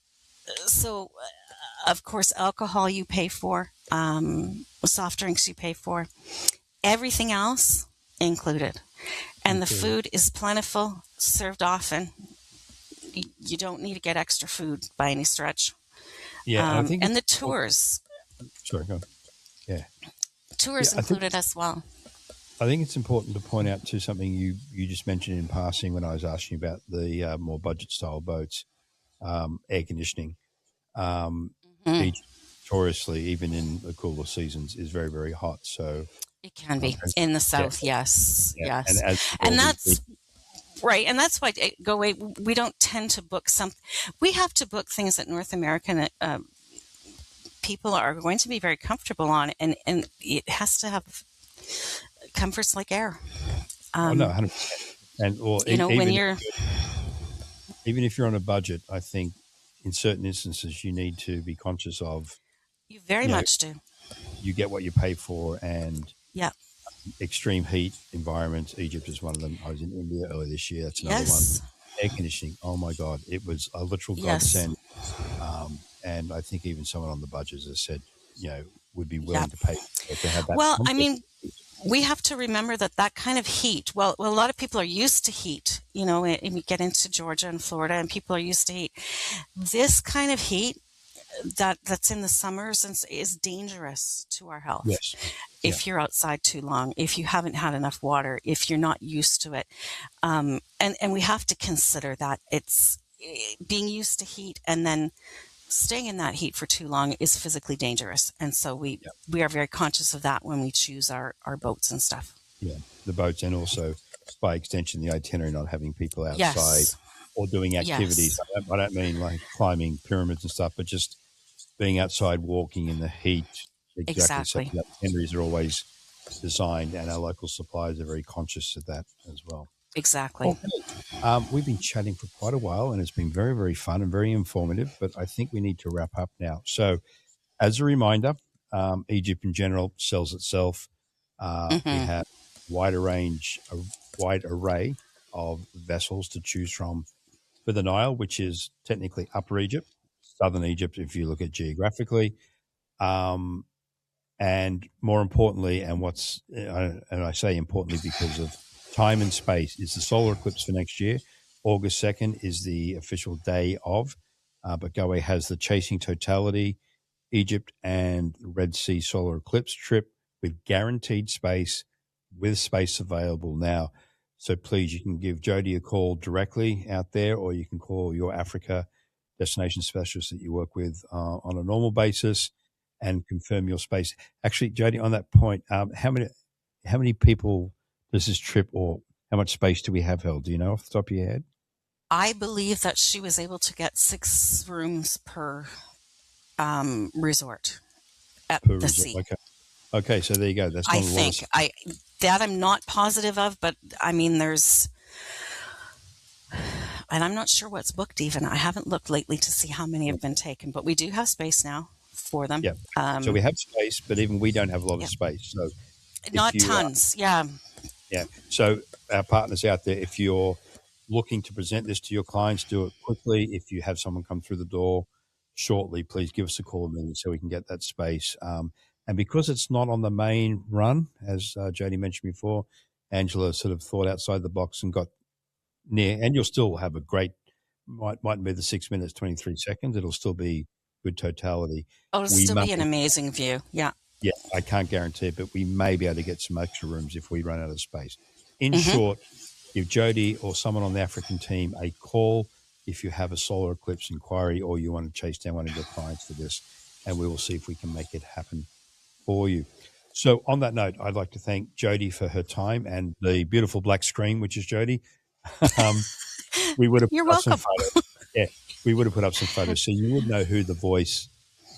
so, of course, alcohol you pay for, soft drinks you pay for, everything else included. And the food is plentiful, served often. You don't need to get extra food by any stretch. Yeah, I think and the tours. Sorry, go on. Yeah. Tours included as well. I think it's important to point out too something you just mentioned in passing when I was asking about the more budget style boats, air conditioning. Beach, notoriously, even in the cooler seasons, is very, very hot. So it can be in the south, yes. And that's right, and that's why Goway, we don't tend to book we have to book things that North American people are going to be very comfortable on, and it has to have comforts like air. 100%. And even if you're on a budget, I think in certain instances you need to be conscious of. You very much do. You get what you pay for, and extreme heat environments. Egypt is one of them. I was in India earlier this year. That's another one. Air conditioning. Oh my God, it was a literal godsend. And I think even someone on the budget has said, would be willing to pay to have that. Well, comfort. I mean, we have to remember that kind of heat. Well, a lot of people are used to heat. And we get into Georgia and Florida, and people are used to heat. This kind of heat that's in the summers is dangerous to our health. Yes. If you're outside too long, if you haven't had enough water, if you're not used to it, and we have to consider that it's being used to heat and then staying in that heat for too long is physically dangerous. And so we are very conscious of that when we choose our boats and stuff. Yeah, the boats, and also by extension, the itinerary, not having people outside or doing activities. I don't mean like climbing pyramids and stuff, but just being outside walking in the heat. Exactly. So Exactly. the itineraries are always designed, and our local suppliers are very conscious of that as well. Exactly. Okay. We've been chatting for quite a while, and it's been very, very fun and very informative, but I think we need to wrap up now. So as a reminder, Egypt in general sells itself. We have a wide array of vessels to choose from for the Nile, which is technically Upper Egypt, Southern Egypt, if you look at geographically. And more importantly, and I say importantly because of time and space, is the solar eclipse for next year. August 2nd is the official day of, but Goway has the Chasing Totality, Egypt and Red Sea solar eclipse trip with guaranteed space, with space available now. So please, you can give Jodi a call directly out there, or you can call your Africa destination specialist that you work with on a normal basis and confirm your space. Actually, Jodi, on that point, how many people does this trip, or how much space do we have held? Do you know off the top of your head? I believe that she was able to get 6 rooms per resort at Per the resort? sea. Okay, so there you go. That's not I a lot of think space. that I'm not positive of, but I mean, and I'm not sure what's booked even. I haven't looked lately to see how many have been taken, but we do have space now for them. Yeah. So we have space, but even we don't have a lot of Yeah. space. So if Not you tons. Yeah. yeah. So our partners out there, if you're looking to present this to your clients, do it quickly. If you have someone come through the door shortly, please give us a call so we can get that space. And because it's not on the main run, as Jodi mentioned before, Angela sort of thought outside the box and got near, and you'll still have a great, mightn't be the 6 minutes, 23 seconds. It'll still be good totality. Oh, it'll still be an amazing view. Yeah. Yeah, I can't guarantee it, but we may be able to get some extra rooms if we run out of space. In short, give Jodi or someone on the African team a call if you have a solar eclipse inquiry or you want to chase down one of your clients for this, and we will see if we can make it happen for you. So on that note, I'd like to thank Jodi for her time and the beautiful black screen, which is Jodi. We would have You're put up some welcome. photos. Yeah, we would have put up some photos, so you would know who the voice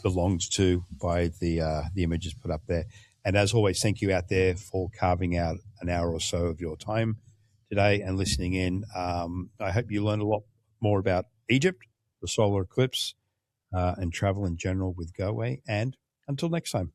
belongs to by the images put up there. And as always, thank you out there for carving out an hour or so of your time today and listening in. I hope you learned a lot more about Egypt, the solar eclipse, and travel in general with Goway. And until next time.